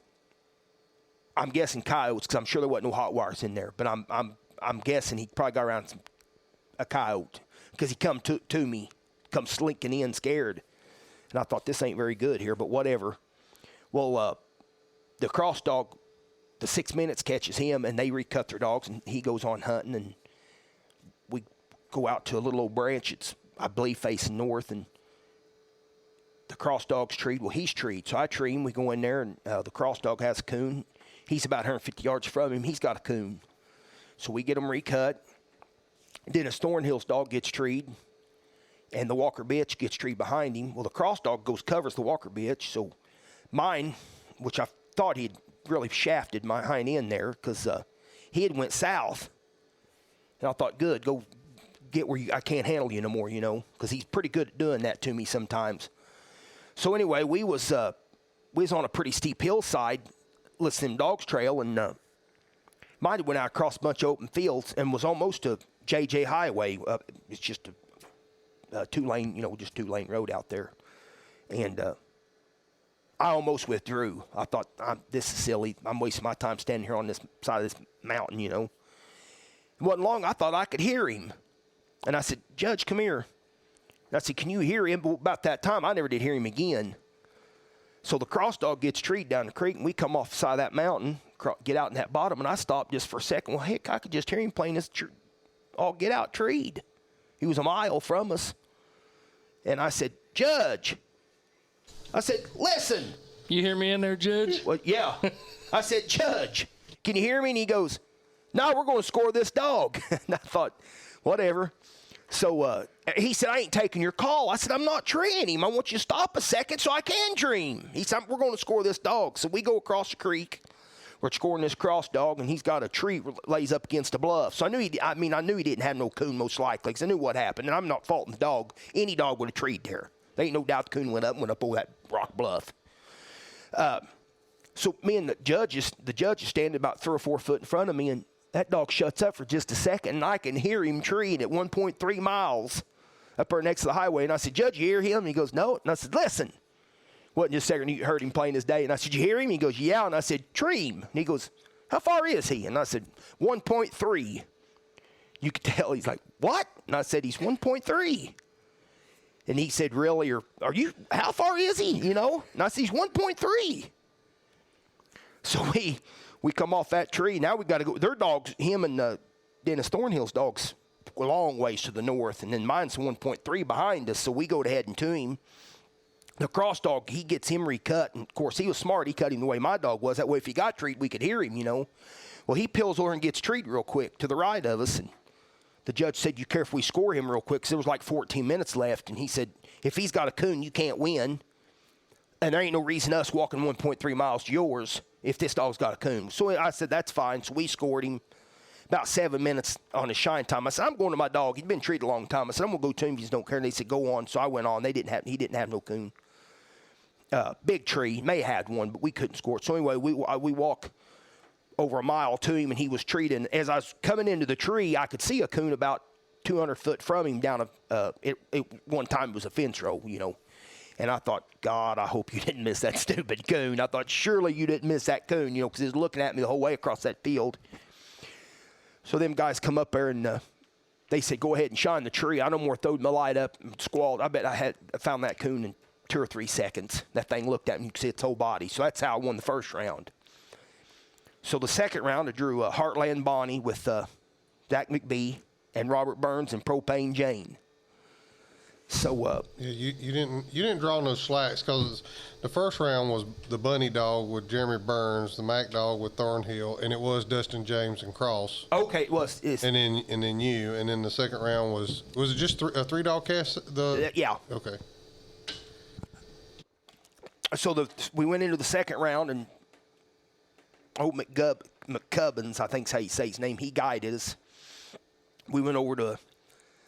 I'm guessing coyotes, because I'm sure there wasn't no hot wires in there. But I'm guessing he probably got around a coyote, because he come to me, come slinking in scared. And I thought, this ain't very good here, but whatever. Well, the cross dog, the 6 minutes catches him, and they recut their dogs, and he goes on hunting. And we go out to a little old branch. It's, I believe, facing north, and the cross dog's treed. Well, he's treed, so I tree him. We go in there, and the cross dog has a coon. He's about 150 yards from him. He's got a coon. So we get him recut. Dennis Thornhill's dog gets treed, and the Walker bitch gets treed behind him. Well, the cross dog covers the Walker bitch. So mine, which I thought he'd really shafted my hind end there, because he had went south. And I thought, good, go get where I can't handle you no more, you know, because he's pretty good at doing that to me sometimes. So anyway, we was on a pretty steep hillside, listening to dogs trail, and mine went out across a bunch of open fields and was almost a JJ highway. It's just a two-lane, you know, just two-lane road out there. And I almost withdrew. I thought, this is silly. I'm wasting my time standing here on this side of this mountain, you know. It wasn't long, I thought I could hear him. And I said, Judge, come here. And I said, can you hear him? But about that time, I never did hear him again. So the cross dog gets treed down the creek, and we come off the side of that mountain, get out in that bottom, and I stopped just for a second. Well, heck, I could just hear him playing this all get out treed. He was a mile from us. And I said, Judge. I said, listen. You hear me in there, Judge? Well, yeah. I said, Judge, can you hear me? And he goes, no, we're going to score this dog. And I thought, whatever. So he said, I ain't taking your call. I said, I'm not treeing him. I want you to stop a second so I can tree him. He said, we're going to score this dog. So we go across the creek. We're scoring this cross dog, and he's got a tree lays up against a bluff. So I knew he didn't have no coon most likely, because I knew what happened. And I'm not faulting the dog. Any dog would have treed there. There ain't no doubt the coon went up over that rock bluff. So me and the judge is standing about 3 or 4 foot in front of me, and that dog shuts up for just a second, and I can hear him treeing at 1.3 miles up there next to the highway. And I said, Judge, you hear him? And he goes, no. And I said, listen. Wasn't just a second, you heard him playing his day. And I said, you hear him? He goes, yeah. And I said, tree him. And he goes, how far is he? And I said, 1.3. You could tell. He's like, what? And I said, he's 1.3. And he said, really? Or are you, how far is he? You know? And I said, he's 1.3. So we come off that tree. Now we got to go. Their dogs, him and Dennis Thornhill's dogs, a long ways to the north. And then mine's 1.3 behind us. So we go to heading to him. The cross dog, he gets him recut. And, of course, he was smart. He cut him the way my dog was. That way, if he got treed, we could hear him, you know. Well, he peels over and gets treed real quick to the right of us. And the judge said, you care if we score him real quick? Because there was like 14 minutes left. And he said, if he's got a coon, you can't win. And there ain't no reason us walking 1.3 miles to yours if this dog's got a coon. So I said, that's fine. So we scored him about 7 minutes on his shine time. I said, I'm going to my dog. He'd been treated a long time. I said, I'm going to go to him if you don't care. And they said, go on. So I went on. He didn't have no coon. Big tree. May have had one, but we couldn't score it. So anyway, we walk over a mile to him, and he was treated. And as I was coming into the tree, I could see a coon about 200 foot from him down one time it was a fence row, you know. And I thought, God, I hope you didn't miss that stupid coon. I thought, surely you didn't miss that coon, you know, because he was looking at me the whole way across that field. So them guys come up there, and they said, go ahead and shine the tree. I no more throwed my light up and squalled. I bet I found that coon in 2 or 3 seconds. That thing looked at me, you could see its whole body. So that's how I won the first round. So the second round, I drew Heartland Bonnie with Zach McBee and Robert Burns and Propane Jane. So yeah, you didn't draw no slacks, because the first round was the Bunny Dog with Jeremy Burns, the Mac Dog with Thornhill, and it was Dustin James and Cross. Okay, it was. And then you, and then the second round was it just a 3-dog cast? Yeah. Okay. So we went into the second round, and McCubbins, I think's how you say his name, he guided us. We went over to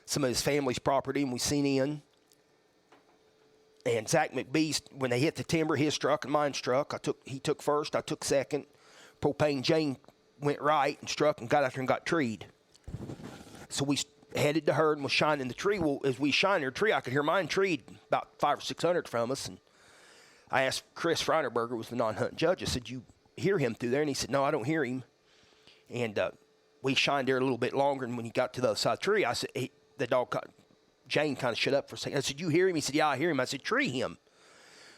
some of his family's property, and we seen in. And Zach McBee, when they hit the timber, his struck and mine struck. He took first, I took second. Propane Jane went right and struck and got out there and got treed. So we headed to her and was shining the tree. Well, as we shined her tree, I could hear mine treed about 500 or 600 from us. And I asked Chris Freinerberger, was the non-hunting judge, I said, you hear him through there? And he said, no, I don't hear him. And we shined there a little bit longer, and when he got to the other side of the tree, I said, the dog, Jane, kind of shut up for a second. I said, you hear him? He said, yeah, I hear him. I said, tree him.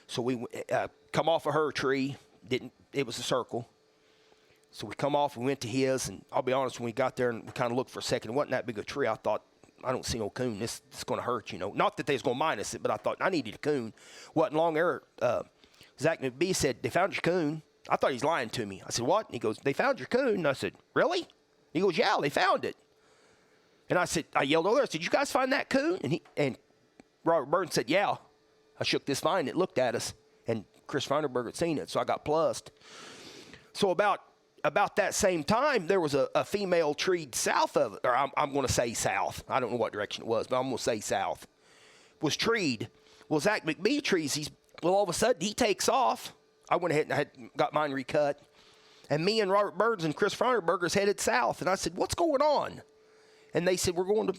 So we come off of her tree. It was a circle. So we come off, we went to his, and I'll be honest, when we got there and we kind of looked for a second, it wasn't that big a tree. I thought, I don't see no coon. This is going to hurt, you know. Not that they was going to minus it, but I thought, I needed a coon. Wasn't long there. Zach McBee said, they found your coon. I thought he was lying to me. I said, what? And he goes, they found your coon. And I said, really? He goes, yeah, they found it. And I yelled over there. I said, you guys find that coon? And Robert Burns said, yeah. I shook this vine. It looked at us. And Chris Feinerberger had seen it, so I got plussed. So about that same time, there was a female treed south of it. Or I'm going to say south. I don't know what direction it was, but I'm going to say south. Was treed. Well, Zach McBee trees. All of a sudden, he takes off. I went ahead and I got mine recut. And me and Robert Burns and Chris Feinerberger's headed south. And I said, what's going on? And they said, we're going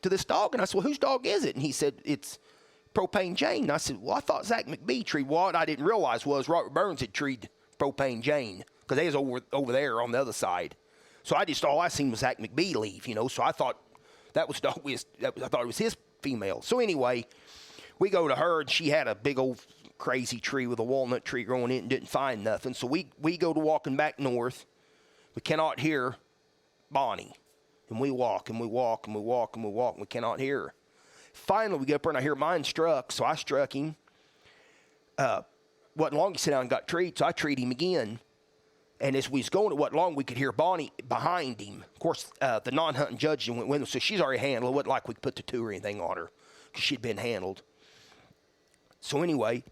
to this dog. And I said, well, whose dog is it? And he said, it's Propane Jane. And I said, well, I thought Zach McBee treed. What I didn't realize was Robert Burns had treed Propane Jane, because they was over there on the other side. So all I seen was Zach McBee leave, So I thought I thought it was his female. So anyway, we go to her, and she had a big old crazy tree with a walnut tree growing in it and didn't find nothing. So we go to walking back north. We cannot hear Bonnie. And we walk, and we walk, and we walk, and we walk, and we cannot hear her. Finally, we get up there, and I hear mine struck, so I struck him. Wasn't long he sat down and got treed, so I treed him again. And as we was going, it wasn't long, we could hear Bonnie behind him. Of course, the non-hunting judge went with him, so she's already handled. It wasn't like we could put the two or anything on her, because she'd been handled. So anyway,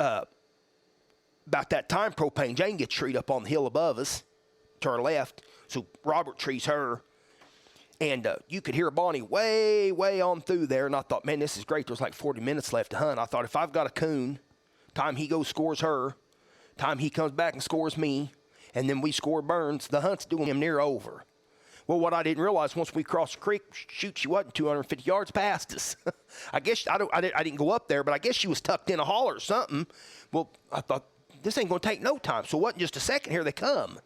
about that time, Propane Jane gets treed up on the hill above us, to our left. So Robert trees her, and you could hear Bonnie way, way on through there. And I thought, man, this is great. There's like 40 minutes left to hunt. I thought, if I've got a coon, time he goes scores her, time he comes back and scores me, and then we score Burns, the hunt's doing him near over. Well, what I didn't realize, once we crossed the creek, shoot, she wasn't 250 yards past us. I guess I didn't go up there, but I guess she was tucked in a holler or something. Well, I thought, this ain't going to take no time. So it wasn't just a second. Here they come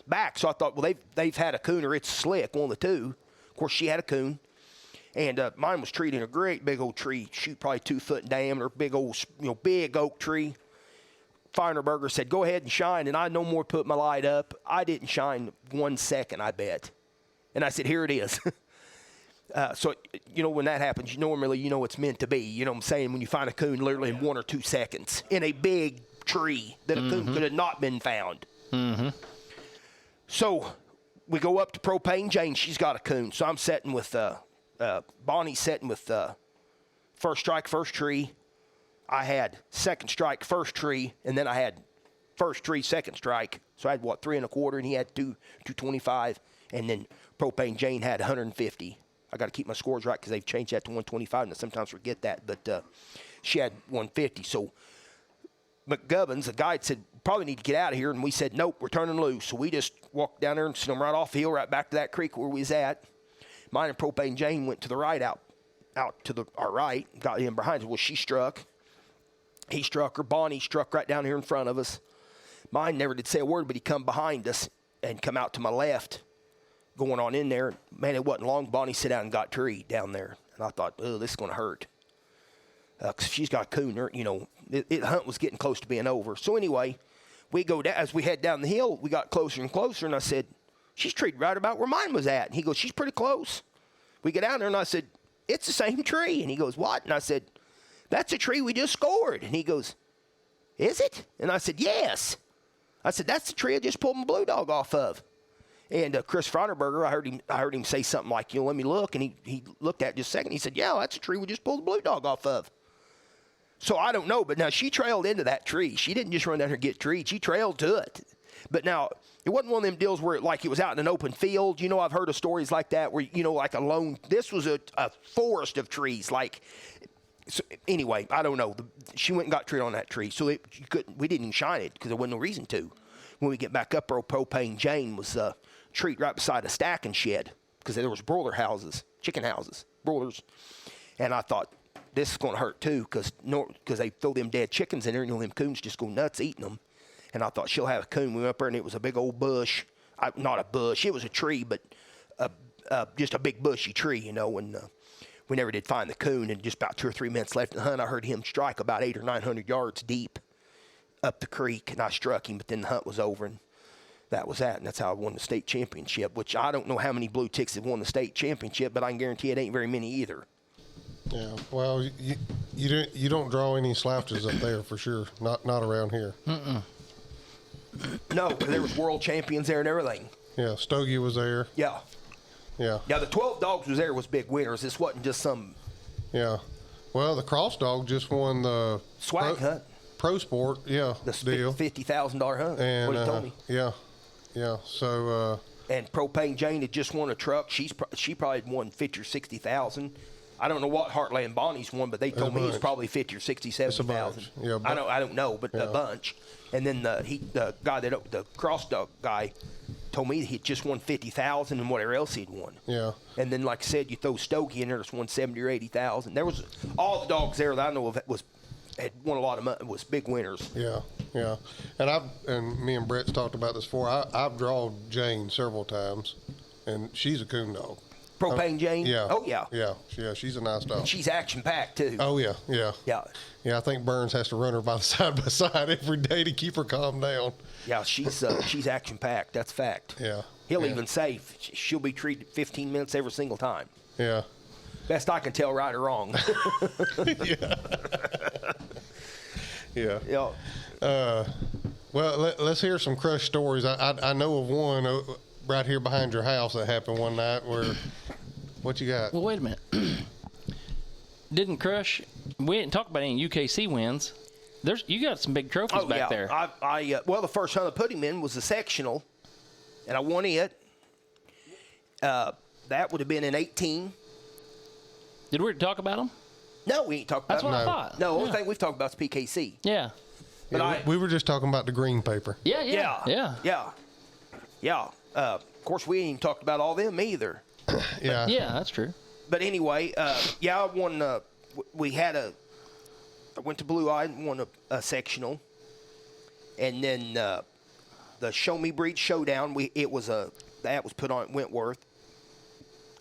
back. So I thought, well, they've had a coon, or it's Slick, one of the two. Of course, she had a coon. And mine was treated in a great big old tree, shoot, probably 2 foot in diameter, big old, big oak tree. Feinerberger said, go ahead and shine, and I no more put my light up. I didn't shine 1 second, I bet. And I said, here it is. So, when that happens, normally, it's meant to be. You know what I'm saying? When you find a coon literally in 1 or 2 seconds in a big tree that a coon could have not been found. Mm-hmm. So we go up to Propane Jane. She's got a coon. So I'm setting with Bonnie's setting with first strike, first tree. I had second strike, first tree, and then I had first tree, second strike. So I had, 3 1/4, and he had 225, and then Propane Jane had 150. I got to keep my scores right because they've changed that to 125, and I sometimes forget that. But she had 150. So McGovern's, the guide, said, probably need to get out of here. And we said, nope, we're turning loose. So we just walked down there and sent them right off the hill, right back to that creek where we was at. Mine and Propane Jane went to the right, out to our right, got in behind us. Well, she struck. He struck her. Bonnie struck right down here in front of us. Mine never did say a word, but he come behind us and come out to my left, going on in there. Man, it wasn't long. Bonnie sat down and got treed down there. And I thought, oh, this is going to hurt. Because she's got a coon. The hunt was getting close to being over. So anyway, we go down. As we head down the hill, we got closer and closer. And I said, she's treed right about where mine was at. And he goes, she's pretty close. We get down there, and I said, it's the same tree. And he goes, what? And I said, that's a tree we just scored. And he goes, is it? And I said, yes. I said, that's the tree I just pulled my blue dog off of. And Chris Freinerberger, I heard him say something like, let me look. And he looked at it just a second. He said, yeah, that's a tree we just pulled the blue dog off of. So I don't know. But now she trailed into that tree. She didn't just run down here and get treed. She trailed to it. But now, it wasn't one of them deals where it was out in an open field. I've heard of stories like that where, like a lone, this was a forest of trees. So anyway, I don't know. She went and got treed on that tree. So we didn't even shine it because there wasn't no reason to. When we get back up, Propane Jane was treed right beside a stacking shed because there was broiler houses, chicken houses, broilers. And I thought, this is going to hurt too because they throw them dead chickens in there and them coons just go nuts eating them. And I thought, she'll have a coon. We went up there and it was a big old bush. Not a bush. It was a tree, but just a big bushy tree, and we never did find the coon. And just about 2 or 3 minutes left in the hunt, I heard him strike about 800 or 900 yards deep up the creek, and I struck him, but then the hunt was over, and that was that. And that's how I won the state championship, which I don't know how many blue ticks have won the state championship, but I can guarantee it ain't very many either. Yeah, well, you don't draw any slouches up there for sure. Not around here. Mm-mm. No, there was world champions there and everything. Yeah, Stogie was there. Yeah. Yeah. Now, the 12 dogs was there was big winners. This wasn't just some... Yeah. Well, the cross dog just won the... swag hunt. Pro sport, yeah, the deal. $50,000 hunt. And, what he told me. Yeah. Yeah, so... and Propane Jane had just won a truck. She probably had won 50 or 60,000. I don't know what Heartland Bonnie's won, but they told me it was probably 50 or 60, 70,000. Yeah, I don't know, but a bunch. And then the cross dog guy told me he'd just won 50,000 and whatever else he'd won. Yeah. And then, like I said, you throw Stogie in there, it's won 70 or 80,000. There was all the dogs there that I know of was had won a lot of money, was big winners. Yeah, yeah. And me and Brett's talked about this before. I've drawn Jane several times, and she's a coon dog. Propane Jane? Yeah. Oh, yeah. Yeah, she's a nice dog. And she's action-packed, too. Oh, yeah. Yeah. Yeah, I think Burns has to run her by side every day to keep her calm down. Yeah, she's action-packed. That's fact. Yeah. He'll even say she'll be treated 15 minutes every single time. Yeah. Best I can tell, right or wrong. Yeah. Yeah. Well, let's hear some crush stories. I know of one right here behind your house that happened one night where, what you got? Well, wait a minute. Didn't crush. We didn't talk about any UKC wins. You got some big trophies back there. Well, the first hunt I put him in was the sectional, and I won it. That would have been in 18. Did we talk about them? No, we ain't talked about That's what them. I thought. No, the only thing we've talked about is PKC. Yeah. But we were just talking about the green paper. Yeah. Of course, we ain't even talked about all them either. Yeah. Yeah, that's true. But anyway, I won. I went to Blue Eye and won a sectional, and then the Show Me Breed Showdown. That was put on at Wentworth,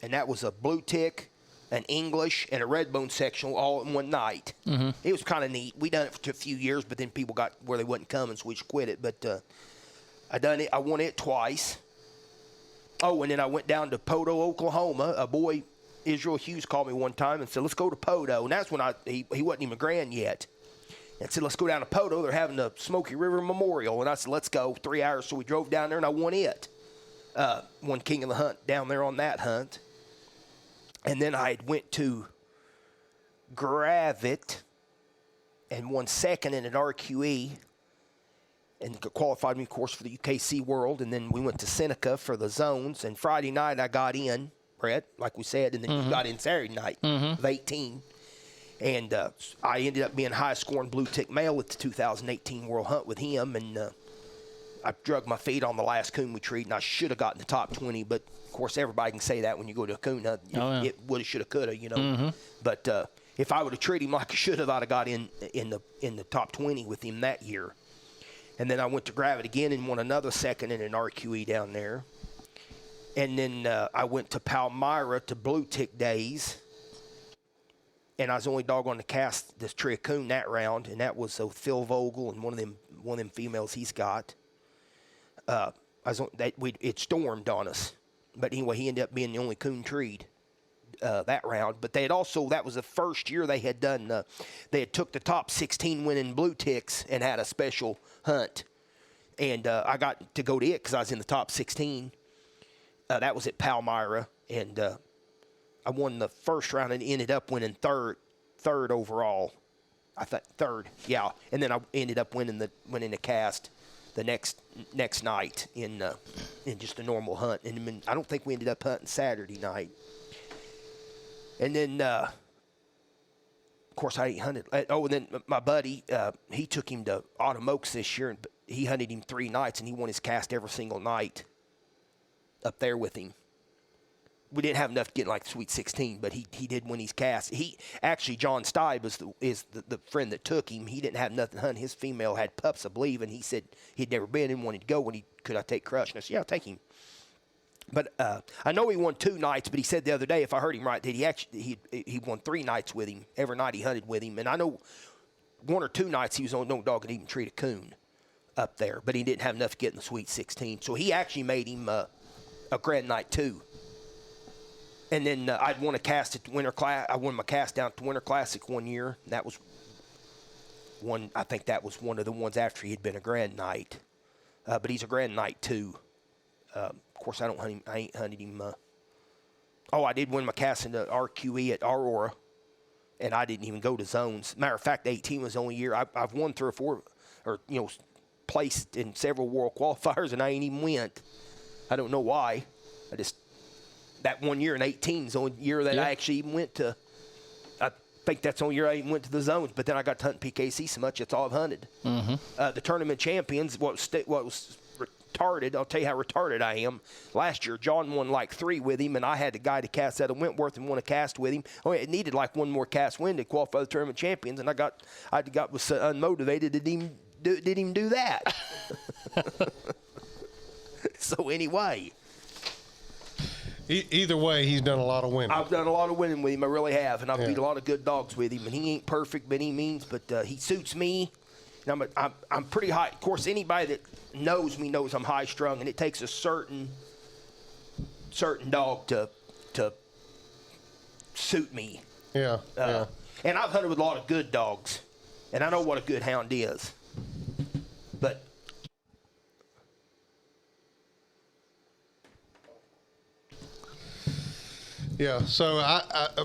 and that was a blue tick, an English, and a redbone sectional all in one night. Mm-hmm. It was kind of neat. We done it for a few years, but then people got where they wasn't coming, so we just quit it. But I done it. I won it twice. Oh, and then I went down to Podo, Oklahoma. A boy, Israel Hughes, called me one time and said, let's go to Podo. And that's when he wasn't even grand yet. And said, let's go down to Podo. They're having the Smoky River Memorial. And I said, let's go. 3 hours. So we drove down there, and I won it. Won King of the Hunt down there on that hunt. And then I went to Gravett and won second in an RQE. And qualified me, of course, for the UKC World. And then we went to Seneca for the zones. And Friday night I got in, Brett, like we said. And then you got in Saturday night of 18. And I ended up being high-scoring blue tick male at the 2018 World Hunt with him. And I drug my feet on the last coon we treated, and I should have gotten the top 20. But, of course, everybody can say that when you go to a coon hunt. It woulda, shoulda, coulda, you know. Mm-hmm. But if I would have treated him like I should have, I'd have got in the top 20 with him that year. And then I went to Gravett again and won another second in an RQE down there. And then I went to Palmyra to Blue Tick Days. And I was the only dog on the cast this tree of coon that round. And that was Phil Vogel and one of them females he's got. It stormed on us. But anyway, he ended up being the only coon treed that round. But that was the first year they had done, they had took the top 16 winning blue ticks and had a special hunt. And I got to go to it because I was in the top 16. That was at Palmyra. And I won the first round and ended up winning third overall. I thought third, yeah. And then I ended up winning the cast the next night in just a normal hunt. And I don't think we ended up hunting Saturday night. And then, of course, I ain't hunted. And then my buddy, he took him to Autumn Oaks this year, and he hunted him 3 nights, and he won his cast every single night up there with him. We didn't have enough to get like the Sweet 16, but he did win his cast. John Stibe is the friend that took him. He didn't have nothing to hunt. His female had pups, I believe, and he said he'd never been and wanted to go. Could I take Crush? And I said, yeah, I'll take him. But I know he won 2 nights, but he said the other day, if I heard him right, that he won 3 nights with him. Every night he hunted with him. And I know 1 or 2 nights he was on no dog could even treat a coon up there, but he didn't have enough to get in the Sweet 16. So he actually made him a grand night too. And then I'd won a cast at the Winter Class. I won my cast down at the Winter Classic one year. That was one. I think that was one of the ones after he had been a grand night. But he's a grand night too. Of course, I don't hunt him. I ain't hunted him. I did win my cast in the RQE at Aurora, and I didn't even go to zones. Matter of fact, 18 was the only year I've won 3 or 4, or placed in several world qualifiers, and I ain't even went. I don't know why. That one year in 18 is the only year that I actually even went to. I think that's the only year I even went to the zones. But then I got to hunt PKC so much, that's all I've hunted. Mm-hmm. The tournament champions, what was retarded. I'll tell you how retarded I am. Last year, John won like 3 with him, and I had the guy to cast out of Wentworth and won a cast with him. Oh, it needed like one more cast win to qualify the tournament champions, and I was so unmotivated didn't even do that. So anyway. Either way, he's done a lot of winning. I've done a lot of winning with him. I really have, and I've beat a lot of good dogs with him. And he ain't perfect by any means, but he suits me. And I'm pretty high. Of course, anybody that knows me knows I'm high strung, and it takes a certain dog to suit me. Yeah. And I've hunted with a lot of good dogs, and I know what a good hound is. But yeah, so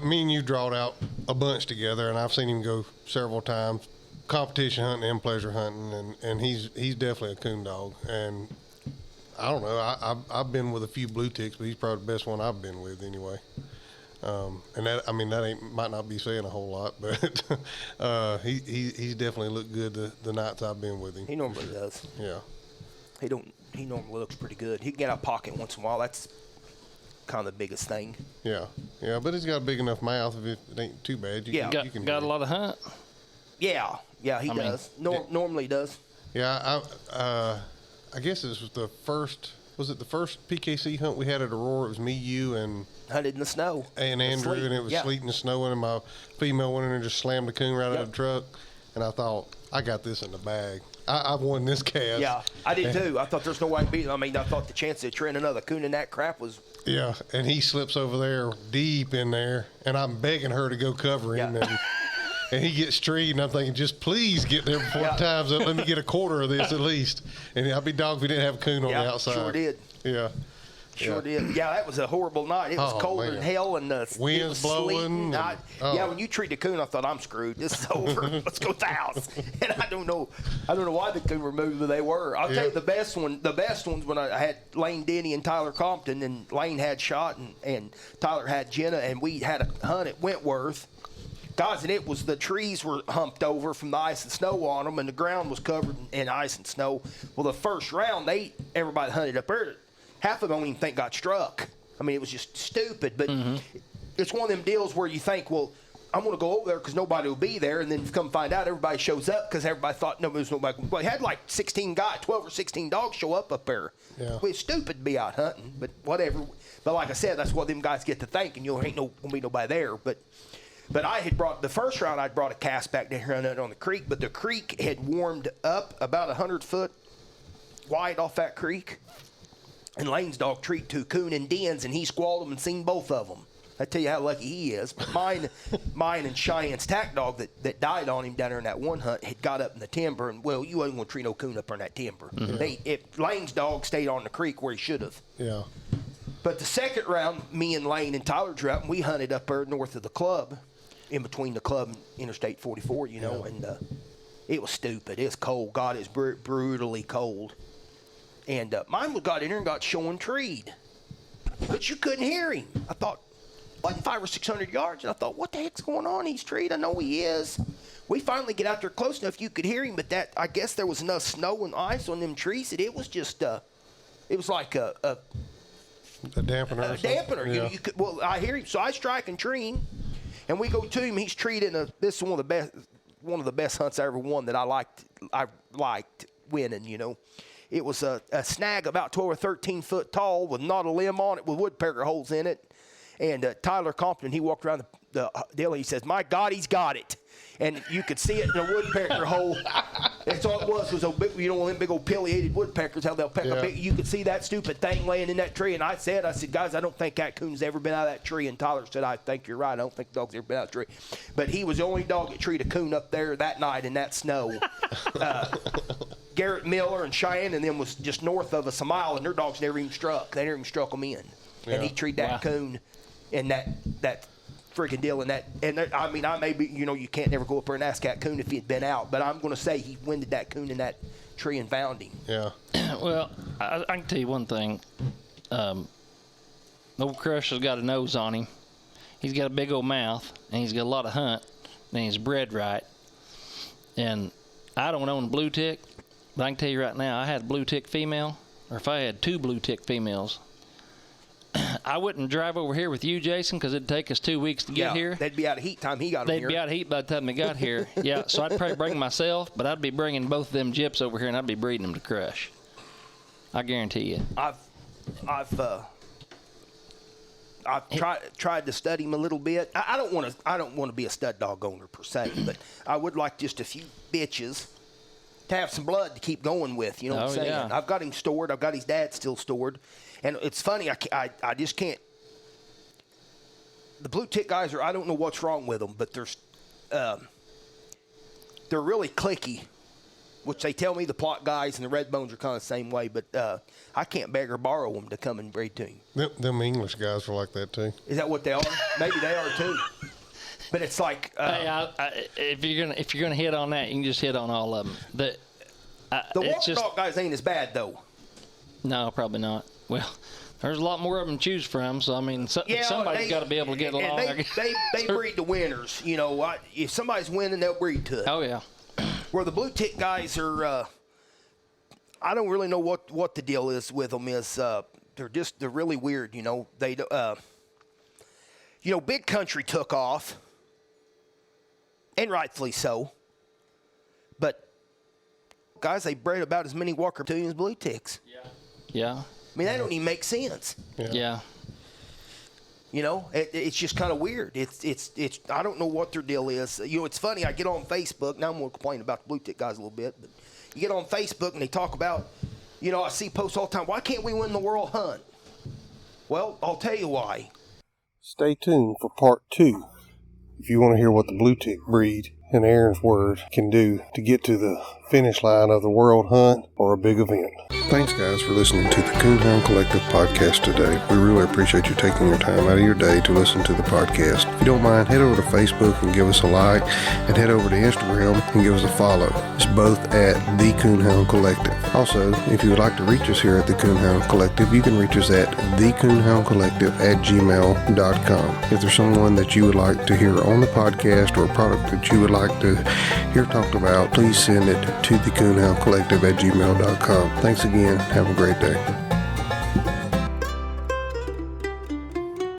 me and you drawed out a bunch together, and I've seen him go several times, competition hunting and pleasure hunting, and he's definitely a coon dog. And I don't know, I've been with a few Blueticks, but he's probably the best one I've been with anyway. And that might not be saying a whole lot, but he's definitely looked good the nights I've been with him. He normally does. Yeah. He normally looks pretty good. He can get out of pocket once in a while. That's kind of the biggest thing. Yeah, but he's got a big enough mouth if it ain't too bad. You can got a lot of hunt. Yeah, he does. Normally does. Yeah, I guess this was the first. Was it the first PKC hunt we had at Aurora? It was me, you, and hunted in the snow. And Andrew, and it was sleet and snowing, and my female went in and just slammed the coon right out of the truck. And I thought, I got this in the bag. I've won this cast. Yeah, I did too. I thought there's no way to beat him. I mean, I thought the chance of treeing another coon in that crap was. Yeah, and he slips over there deep in there, and I'm begging her to go cover him. Yeah. And he gets treed, and I'm thinking, just please get there before time's up. Let me get a quarter of this at least. And I'd be dogged if we didn't have a coon on the outside. Sure did. Yeah. Sure did. Yeah, that was a horrible night. It was cold as hell, and the winds blowing. Yeah, when you treat the coon, I thought, I'm screwed. This is over. Let's go to the house. And I don't know why the coon were moved, but they were. I'll tell you the best ones when I had Lane Denny and Tyler Compton, and Lane had Shot and Tyler had Jenna, and we had a hunt at Wentworth. Guys, and it was the trees were humped over from the ice and snow on them, and the ground was covered in ice and snow. Well, the first round, everybody hunted up there. Half of them I don't even think got struck. I mean, it was just stupid. But it's one of them deals where you think, well, I'm going to go over there because nobody will be there. And then come find out everybody shows up because everybody thought nobody. Well, he had like 12 or 16 dogs show up there. Yeah. Well, it's stupid to be out hunting, but whatever. But like I said, that's what them guys get to thinking. Ain't going to be nobody there. But I had brought, the first round, I'd brought a cast back down here on the creek. But the creek had warmed up about 100 foot wide off that creek. And Lane's dog treated 2 coon and dens, and he squalled them and seen both of them. I tell you how lucky he is. But mine and Cheyenne's tack dog that died on him down there in that one hunt had got up in the timber, and well, you wasn't going to treat no coon up there in that timber. If Lane's dog stayed on the creek where he should have. Yeah. But the second round, me and Lane and Tyler drew up, and we hunted up there north of the club, in between the club and Interstate 44, and it was stupid. It was cold. God, it was brutally cold. And mine got in there and got showing treed. But you couldn't hear him. I thought, like 500 or 600 yards. And I thought, what the heck's going on? He's treed. I know he is. We finally get out there close enough you could hear him. But I guess there was enough snow and ice on them trees that it was just, it was like a dampener. A dampener. Yeah. You could, well, I hear him. So I strike and tree him. And we go to him. He's treated this is one of the best hunts I ever won that I liked winning, It was a snag about 12 or 13 foot tall with not a limb on it with woodpecker holes in it. And Tyler Compton, he walked around the deal. He says, my God, he's got it. And you could see it in a woodpecker hole. That's all it was a big, one of them big old pileated woodpeckers, how they'll peck a big. You could see that stupid thing laying in that tree. And I said, guys, I don't think that coon's ever been out of that tree. And Tyler said, I think you're right. I don't think the dog's ever been out of the tree. But he was the only dog that treated a coon up there that night in that snow. Garrett Miller and Cheyenne and them was just north of us a mile, and their dogs never even struck. They never even struck them in. Yeah. And he treated that coon in that freaking deal. I may be, you can't never go up there and ask that coon if he had been out, but I'm going to say he winded that coon in that tree and found him. Yeah. Well, I can tell you one thing. Old Crush has got a nose on him. He's got a big old mouth, and he's got a lot of hunt, and he's bred right. And I don't own a blue tick. But I can tell you right now, I had a blue tick female. or if I had 2 blue tick females, I wouldn't drive over here with you, Jason, because it'd take us 2 weeks to get here. They'd be out of heat time he got them here. They'd be out of heat by the time they got here. Yeah, so I'd probably bring myself, but I'd be bringing both of them gyps over here, and I'd be breeding them to crush. I guarantee you. I've tried to study them a little bit. I don't want to be a stud dog owner per se, but I would like just a few bitches to have some blood to keep going with. You know what I'm saying? Yeah. I've got him stored. I've got his dad still stored, and it's funny. I just can't. The blue tick guys I don't know what's wrong with them, but they're really cliquey. Which they tell me the plot guys and the red bones are kind of the same way, but I can't beg or borrow them to come and breed to him. Them English guys are like that too. Is that what they are? Maybe they are too. But it's like Hey, if you're gonna hit on that, you can just hit on all of them. the water dog guys ain't as bad though. No, probably not. Well, there's a lot more of them to choose from, so I mean, somebody's got to be able to get along. They breed the winners. You know, if somebody's winning, they'll breed to it. Oh yeah. Where the blue tick guys are, I don't really know what the deal is with them. They're really weird. You know, Big Country took off, and rightfully so. But guys, they bred about as many Walker Coons as blue ticks. Yeah. I mean, that don't even make sense. Yeah. You know, it's just kind of weird. It's I don't know what their deal is. You know, it's funny. I get on Facebook. Now I'm going to complain about the blue tick guys a little bit. But you get on Facebook and they talk about, you know, I see posts all the time. Why can't we win the world hunt? Well, I'll tell you why. Stay tuned for part 2 if you want to hear what the blue tick breed and Aaron's word can do to get to the finish line of the world hunt or a big event. Thanks, guys, for listening to the Coonhound Collective podcast today. We really appreciate you taking your time out of your day to listen to the podcast. If you don't mind, head over to Facebook and give us a like, and head over to Instagram and give us a follow. It's both at the Coonhound Collective. Also, if you would like to reach us here at the Coonhound Collective, you can reach us at thecoonhoundcollective@gmail.com. If there's someone that you would like to hear on the podcast or a product that you would like to hear talked about, please send it to thecoonhoundcollective@gmail.com. Thanks again. Have a great day.